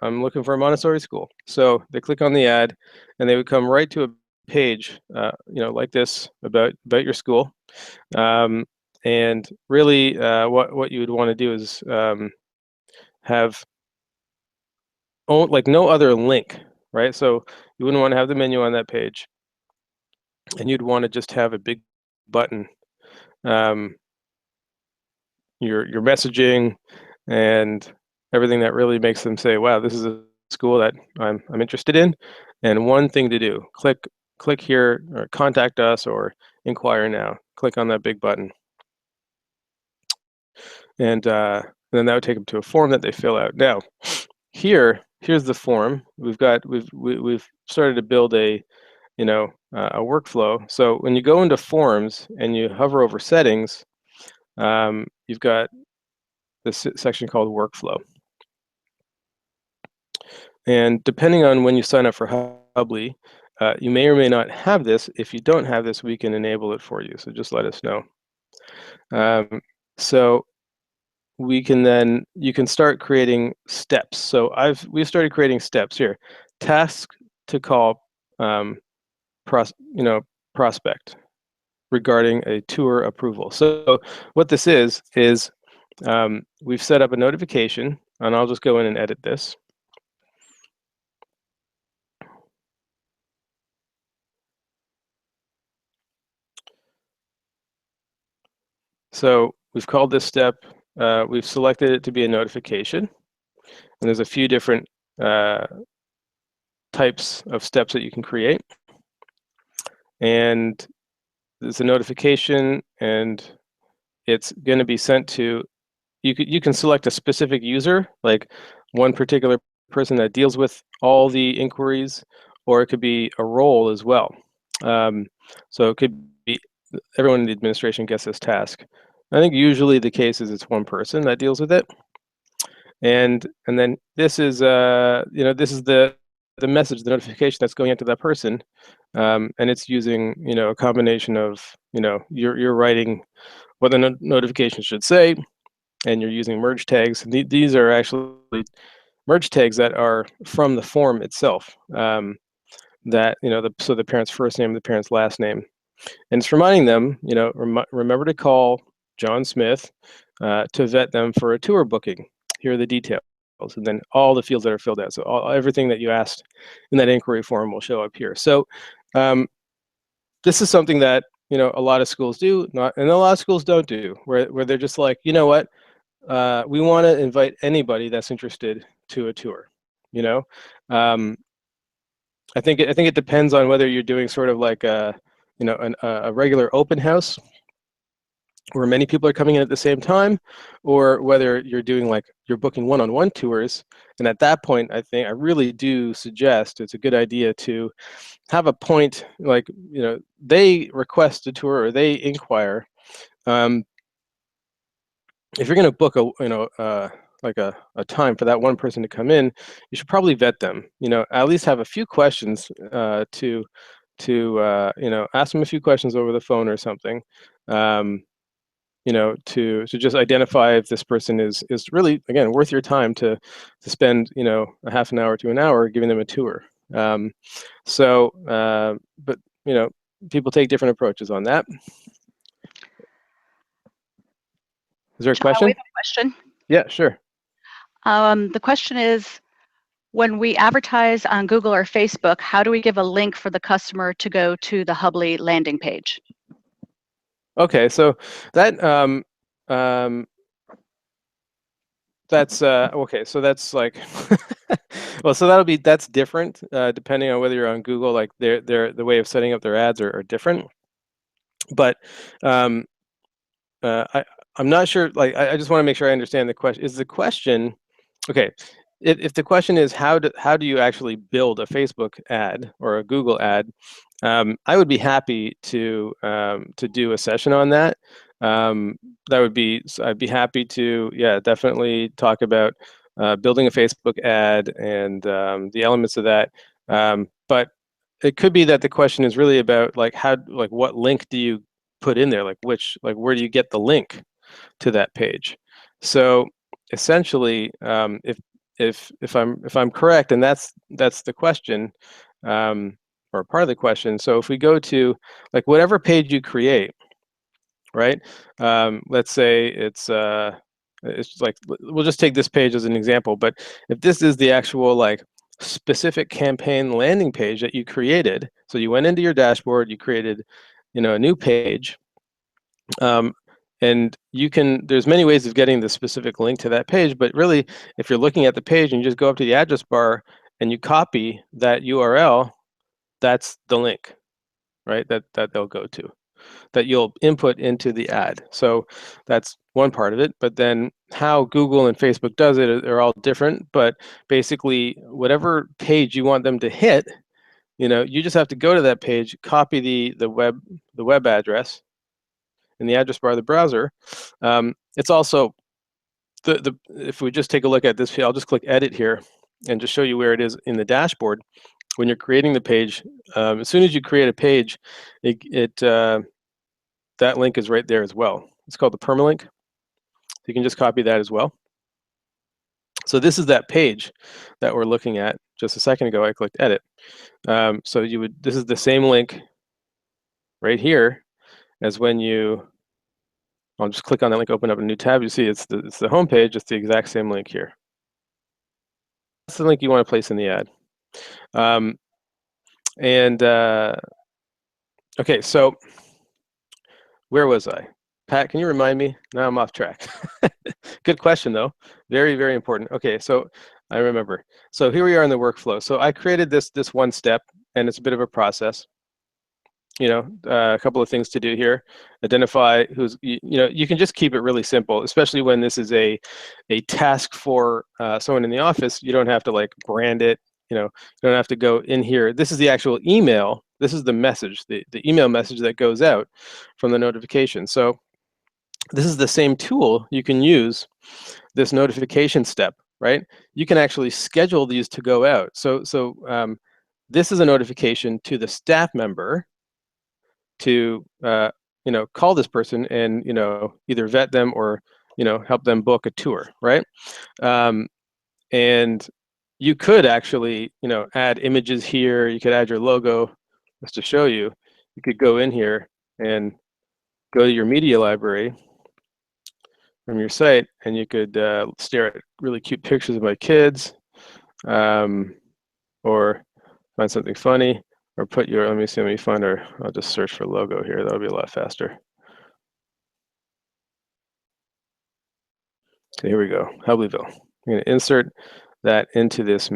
I'm looking for a Montessori school. So they click on the ad, and they would come right to a page, like this about your school. And really, what you would want to do is have like no other link, right? So you wouldn't want to have the menu on that page, and you'd want to just have a big button. Your messaging and everything that really makes them say, wow, this is a school that I'm interested in. And one thing to do, click here, or contact us, or inquire now. Click on that big button. And then that would take them to a form that they fill out. Now, here's the form. We've started to build a workflow. So when you go into forms and you hover over settings, you've got this section called workflow. And depending on when you sign up for Hubbli, you may or may not have this. If you don't have this, we can enable it for you. So just let us know. So you can start creating steps. So we've started creating steps here. Task to call prospect regarding a tour approval. So what this is we've set up a notification, and I'll just go in and edit this. So we've called this step, we've selected it to be a notification, and there's a few different types of steps that you can create. And there's a notification, and it's going to be sent to, you can select a specific user, like one particular person that deals with all the inquiries, or it could be a role as well. So it could be everyone in the administration gets this task. I think usually the case is it's one person that deals with it. And then this is this is the message, the notification that's going out to that person, and it's using a combination of you're writing what the notification should say, and you're using merge tags. These are actually merge tags that are from the form itself. That so the parent's first name, the parent's last name, and it's reminding them remember to call John Smith to vet them for a tour booking. Here are the details, and then all the fields that are filled out. So everything that you asked in that inquiry form will show up here. So this is something that a lot of schools do, and a lot of schools don't do, where they're just like, you know what, we want to invite anybody that's interested to a tour. I think it depends on whether you're doing sort of like a regular open house where many people are coming in at the same time, or whether you're doing you're booking one-on-one tours. And at that point, I really do suggest it's a good idea to have a point, they request a tour or they inquire. If you're going to book a time for that one person to come in, you should probably vet them. At least have a few questions to ask them a few questions over the phone or something. To just identify if this person is really, again, worth your time to spend a half an hour to an hour giving them a tour. But people take different approaches on that. Is there a question? We have a question. Yeah, sure. The question is, when we advertise on Google or Facebook, how do we give a link for the customer to go to the Hubbli landing page? Okay, so that that's okay. So that's like, well, so that's different depending on whether you're on Google. Like the way of setting up their ads are different. But um, I'm not sure. Like I just want to make sure I understand the question. Is the question okay? If the question is how do you actually build a Facebook ad or a Google ad, I would be happy to do a session on that. That would be I'd be happy to, yeah, definitely talk about building a Facebook ad and the elements of that. But it could be that the question is really about like what link do you put in there, like where do you get the link to that page. So essentially, if I'm correct, and that's the question, or part of the question. So if we go to like whatever page you create, right? Let's say it's like, we'll just take this page as an example. But if this is the actual like specific campaign landing page that you created, so you went into your dashboard, you created, a new page. And there's many ways of getting the specific link to that page, but really, if you're looking at the page and you just go up to the address bar and you copy that URL, that's the link, right? That they'll go to, that you'll input into the ad. So that's one part of it. But then how Google and Facebook does it are all different. But basically, whatever page you want them to hit, you just have to go to that page, copy the web address in the address bar of the browser. It's also if we just take a look at this, I'll just click edit here and just show you where it is in the dashboard. When you're creating the page, as soon as you create a page, that link is right there as well. It's called the permalink. You can just copy that as well. So this is that page that we're looking at. Just a second ago, I clicked edit. So this is the same link right here as when I'll just click on that link, open up a new tab. You see it's the home page. It's the exact same link here. That's the link you want to place in the ad. Okay, so where was I? Pat, can you remind me? Now I'm off track. Good question, though. Very, very important. Okay, so I remember. So here we are in the workflow. So I created this one step, and it's a bit of a process. A couple of things to do here. Identify who's, you can just keep it really simple, especially when this is a task for someone in the office. You don't have to like brand it. You don't have to go in here. This is the actual email. This is the message, the email message that goes out from the notification. So this is the same tool you can use, this notification step, right? You can actually schedule these to go out. So this is a notification to the staff member to call this person and either vet them or help them book a tour, right? And you could actually add images here. You could add your logo. Just to show you, you could go in here and go to your media library from your site, and you could stare at really cute pictures of my kids, or find something funny. Or let me find I'll just search for logo here. That'll be a lot faster. Okay, here we go, Hubbliville. I'm going to insert that into this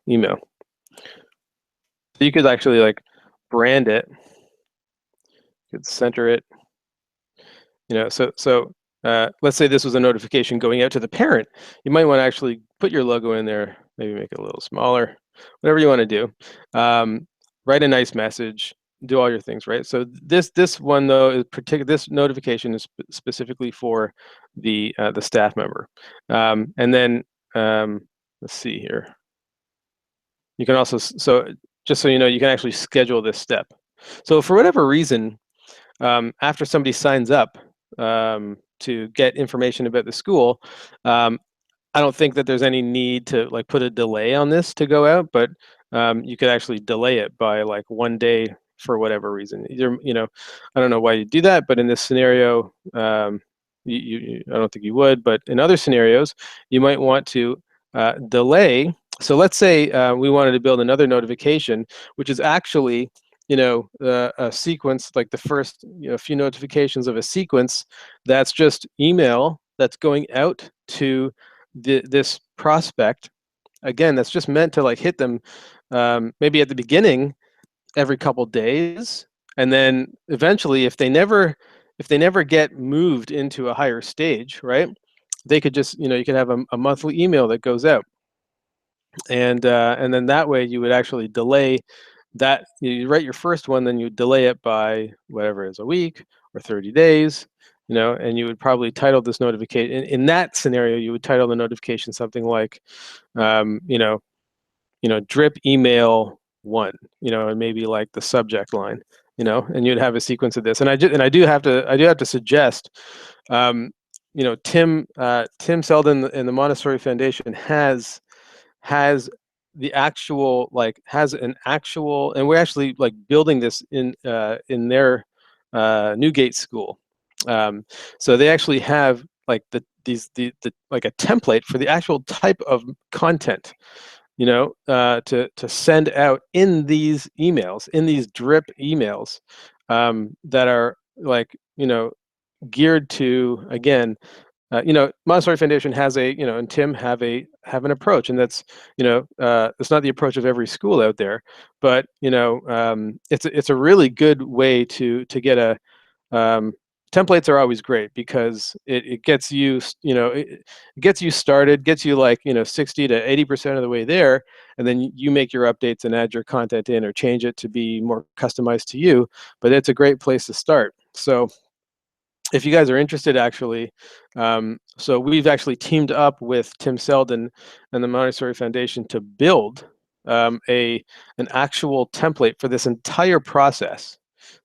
email. So you could actually like brand it. You could center it. So let's say this was a notification going out to the parent. You might want to actually put your logo in there, maybe make it a little smaller, whatever you want to do. Write a nice message, do all your things, right? So this one though is this notification is specifically for the staff member. And then let's see here. You can also, so just so you know, you can actually schedule this step. So for whatever reason, after somebody signs up to get information about the school, I don't think that there's any need to like put a delay on this to go out, but you could actually delay it by like 1 day for whatever reason. Either, I don't know why you do that, but in this scenario, I don't think you would, but in other scenarios, you might want to delay. So let's say we wanted to build another notification, which is actually, a sequence, like the first few notifications of a sequence that's just email that's going out to this prospect. Again, that's just meant to like hit them maybe at the beginning every couple days, and then eventually if they never get moved into a higher stage, right, they could just you could have a monthly email that goes out, and then that way you would actually delay that. You write your first one, then you delay it by whatever is a week or 30 days, and you would probably title this notification in that scenario, you would title the notification something like um, you know drip email one, and maybe like the subject line, and you'd have a sequence of this. And I do have to suggest, Tim Selden in the Montessori Foundation has the actual has an actual, and we're actually like building this in their Newgate school. So they actually have like the like a template for the actual type of content to send out in these emails, in these drip emails, that are like, geared to, again, Montessori Foundation has and Tim have an approach, and that's, it's not the approach of every school out there, but, it's a really good way to get a, templates are always great because it gets you, it gets you started, gets you like, 60 to 80% of the way there, and then you make your updates and add your content in or change it to be more customized to you. But it's a great place to start. So if you guys are interested, actually, so we've actually teamed up with Tim Selden and the Montessori Foundation to build an actual template for this entire process.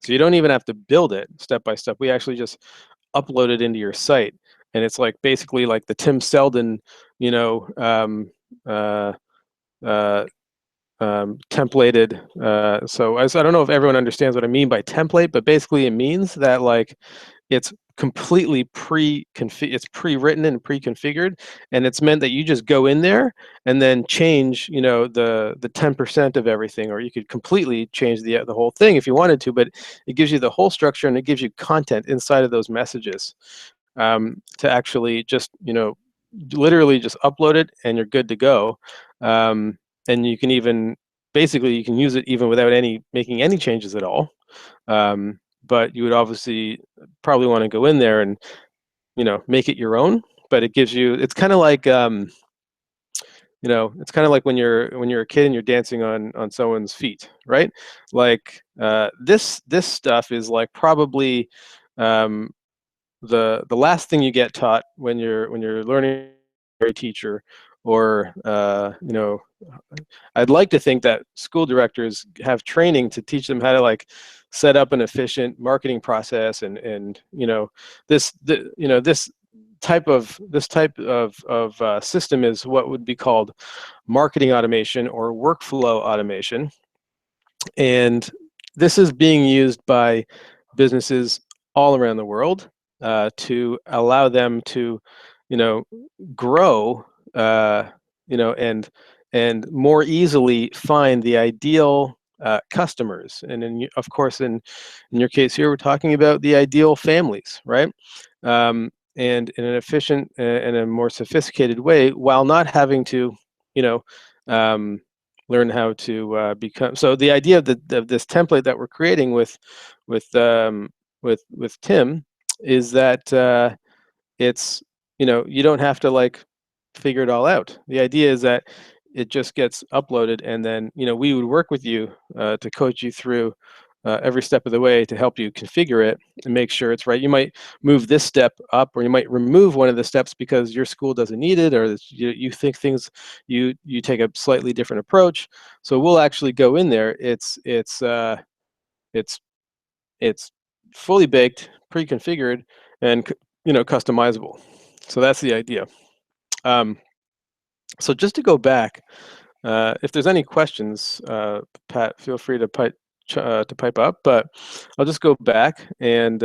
So you don't even have to build it step by step. We actually just upload it into your site, and it's like basically like the Tim Selden, uh, uh, templated. So I don't know if everyone understands what I mean by template, but basically it means that like it's completely it's pre-written and pre-configured, and it's meant that you just go in there and then change the 10% of everything, or you could completely change the whole thing if you wanted to, but it gives you the whole structure and it gives you content inside of those messages, to actually just literally just upload it and you're good to go. And you can even basically you can use it even without making any changes at all. But you would obviously probably want to go in there and make it your own. But it gives you, it's kind of like it's kind of like when you're a kid and you're dancing on someone's feet, right? Like this stuff is like probably the last thing you get taught when you're learning a teacher, or I'd like to think that school directors have training to teach them how to like set up an efficient marketing process, and this type of system is what would be called marketing automation or workflow automation, and this is being used by businesses all around the world to allow them to grow, and more easily find the ideal customers. And of course, in your case here, we're talking about the ideal families, right? And in an efficient and a more sophisticated way, while not having to, um, learn how to become. So the idea of this template that we're creating with Tim is that it's you don't have to like figure it all out. The idea is that it just gets uploaded, and then we would work with you to coach you through every step of the way to help you configure it and make sure it's right. You might move this step up, or you might remove one of the steps because your school doesn't need it, or you think things you take a slightly different approach. So we'll actually go in there. It's fully baked, pre-configured, and customizable. So that's the idea. So just to go back, if there's any questions, Pat, feel free to pipe up. But I'll just go back and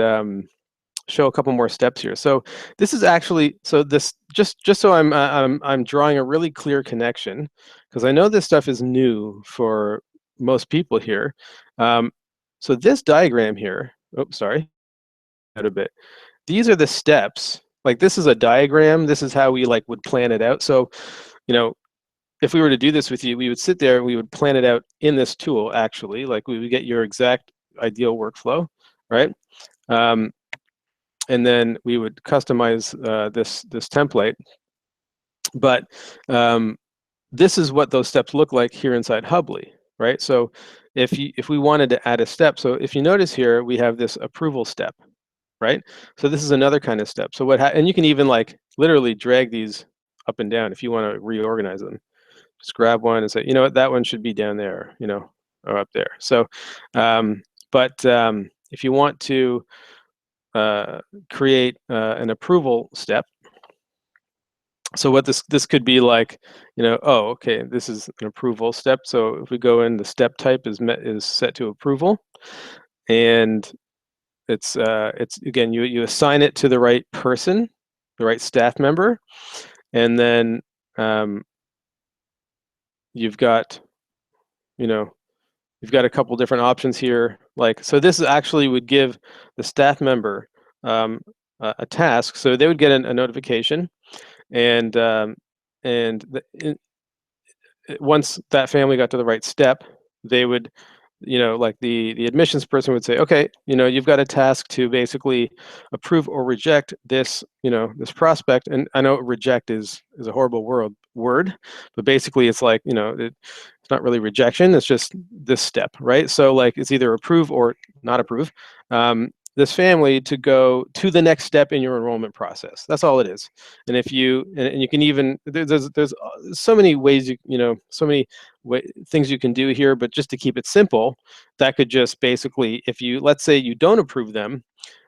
show a couple more steps here. So this is actually, so this, just so I'm drawing a really clear connection, because I know this stuff is new for most people here. So this diagram here, oh, sorry, out a bit. These are the steps. Like, this is a diagram. This is how we like would plan it out. So, you know, if we were to do this with you, we would sit there and we would plan it out in this tool, actually. Like, we would get your exact ideal workflow, right? And then we would customize this template. But this is what those steps look like here inside Hubbli, right? So if we wanted to add a step, so if you notice here, we have this approval step, right? So this is another kind of step. So and you can even like literally drag these up and down if you want to reorganize them. Just grab one and say, you know what, that one should be down there, you know, or up there. So, if you want to create an approval step, so what this could be like, you know, oh, okay, this is an approval step. So if we go in, the step type is set to approval, and it's again, you assign it to the right person, the right staff member, and then you've got, you know, you've got a couple different options here. Like, so this actually would give the staff member a task. So they would get a notification, and once that family got to the right step, they would, you know, like the admissions person would say, okay, you know, you've got a task to basically approve or reject this, you know, this prospect. And I know reject is a horrible word, but basically it's like, you know, it's not really rejection, it's just this step, right? So like, it's either approve or not approve this family to go to the next step in your enrollment process. That's all it is. And if you, and you can even, there's so many ways, you know, so many things you can do here, but just to keep it simple, that could just basically, if you, let's say you don't approve them,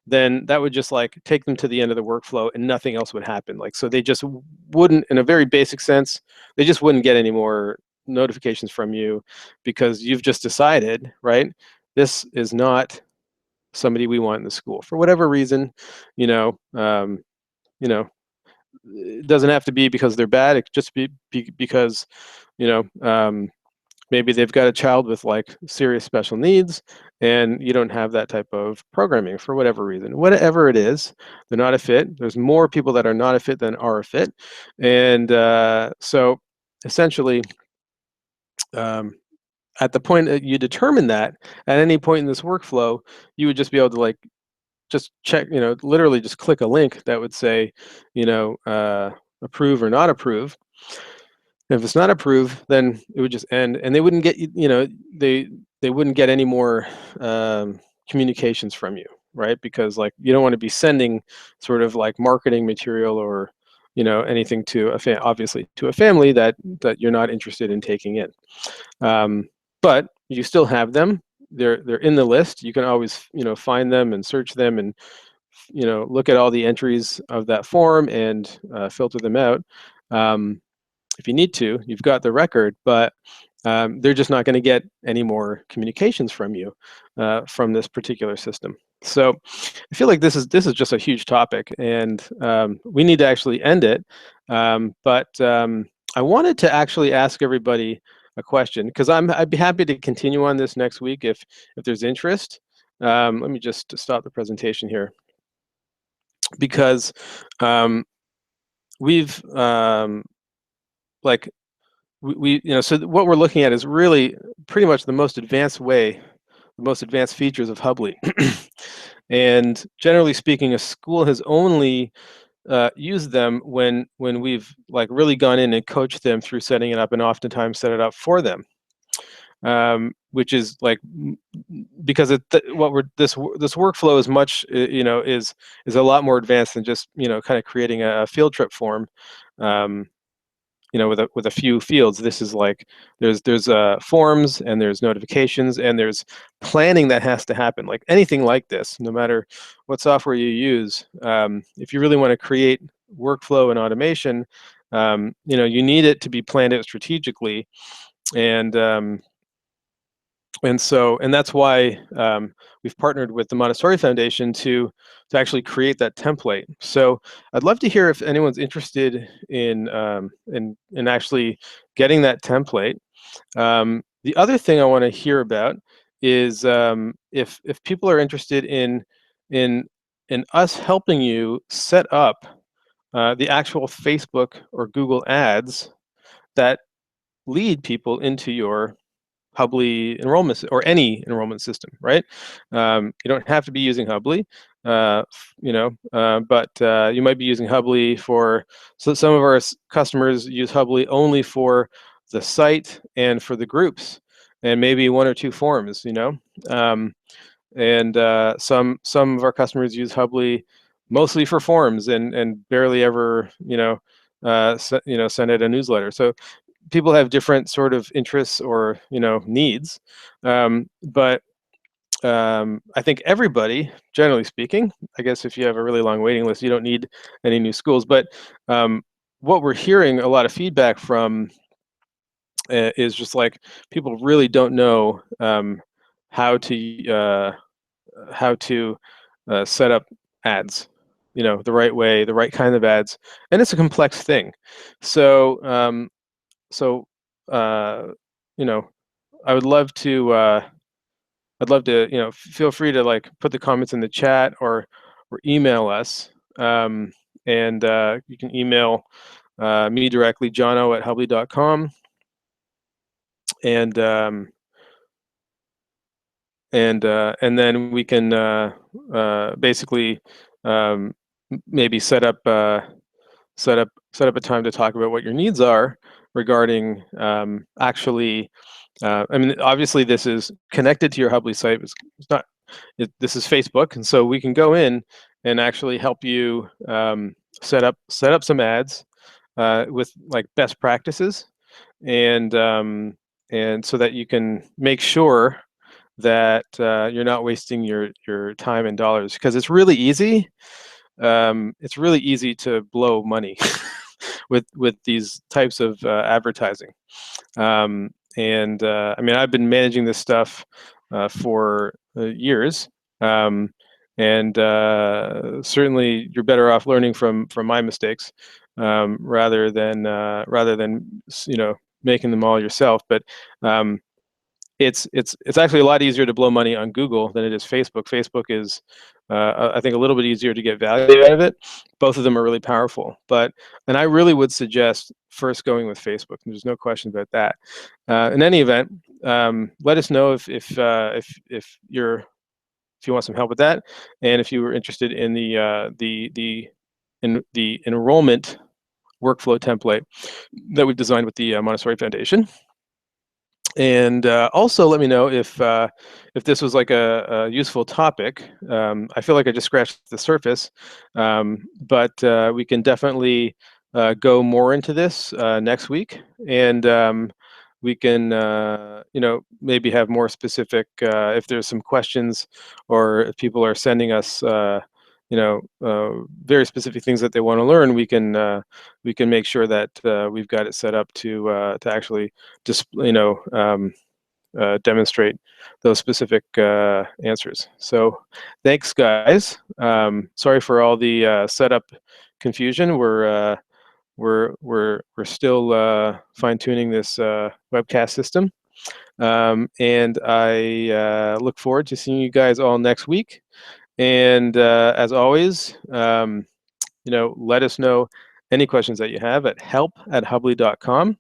then that would just like take them to the end of the workflow and nothing else would happen. Like, so they just wouldn't, in a very basic sense, they just wouldn't get any more notifications from you, because you've just decided, right, this is not somebody we want in the school for whatever reason. You know, you know, it doesn't have to be because they're bad. It could just be because, you know, maybe they've got a child with like serious special needs, and you don't have that type of programming for whatever reason. Whatever it is, they're not a fit. There's more people that are not a fit than are a fit, and so essentially, at the point that you determine that, at any point in this workflow, you would just be able to like just check, you know, literally just click a link that would say, you know, approve or not approve. If it's not approved, then it would just end, and they wouldn't get, you know, they wouldn't get any more communications from you, right? Because like, you don't want to be sending sort of like marketing material or, you know, anything to obviously to a family that you're not interested in taking in. But you still have them. They're in the list. You can always, you know, find them and search them, and, you know, look at all the entries of that form and filter them out. If you need to, you've got the record, but they're just not going to get any more communications from you from this particular system. So I feel like this is just a huge topic, and we need to actually end it. But I wanted to actually ask everybody a question, because I'd be happy to continue on this next week if there's interest. Let me just stop the presentation here, because we've like we you know, so what we're looking at is really pretty much the most advanced features of Hubbli. And generally speaking, a school has only used them when we've like really gone in and coached them through setting it up, and oftentimes set it up for them. Which is like, because this workflow is much, you know, is a lot more advanced than just, you know, kind of creating a field trip form, you know, with a few fields. This is like, there's forms, and there's notifications, and there's planning that has to happen. Like anything like this, no matter what software you use, if you really want to create workflow and automation, you know, you need it to be planned out strategically. And And that's why we've partnered with the Montessori Foundation to actually create that template. So I'd love to hear if anyone's interested in actually getting that template. The other thing I want to hear about is if people are interested in in us helping you set up the actual Facebook or Google ads that lead people into your Hubbli enrollment or any enrollment system, right? You don't have to be using Hubbli, but you might be using Hubbli for. So some of our customers use Hubbli only for the site and for the groups, and maybe one or two forms, and some of our customers use Hubbli mostly for forms and barely ever, send out a newsletter. So people have different sort of interests or needs, but I think everybody, generally speaking, I guess if you have a really long waiting list, you don't need any new schools. But what we're hearing a lot of feedback from is just like people really don't know how to set up ads, the right way, the right kind of ads, and it's a complex thing. So so uh, you know I would love to feel free to like put the comments in the chat or email us, and you can email me directly, jono@hubbli.com, and and then we can basically maybe set up a time to talk about what your needs are regarding actually. I mean, obviously, this is connected to your Hubbli site. It's not. This is Facebook, and so we can go in and actually help you set up some ads with like best practices, and so that you can make sure that you're not wasting your time and dollars, because it's really easy. It's really easy to blow money with these types of advertising. I mean, I've been managing this stuff for years, and certainly you're better off learning from my mistakes, rather than making them all yourself. But it's actually a lot easier to blow money on Google than it is Facebook. Facebook is, I think, a little bit easier to get value out of it. Both of them are really powerful, and I really would suggest first going with Facebook. There's no question about that. In any event, let us know if you want some help with that, and if you were interested in the enrollment workflow template that we've designed with the Montessori Foundation. And also let me know if this was like a useful topic. I feel like I just scratched the surface, but we can definitely go more into this next week, and we can maybe have more specific, if there's some questions, or if people are sending us very specific things that they want to learn, we can make sure that we've got it set up to actually just demonstrate those specific answers. So thanks, guys. Sorry for all the setup confusion. We're still fine-tuning this webcast system, and I look forward to seeing you guys all next week. And as always, let us know any questions that you have at help@hubbli.com.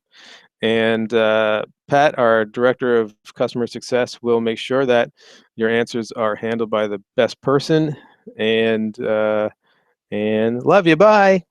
And Pat, our Director of Customer Success, will make sure that your answers are handled by the best person. And love you. Bye.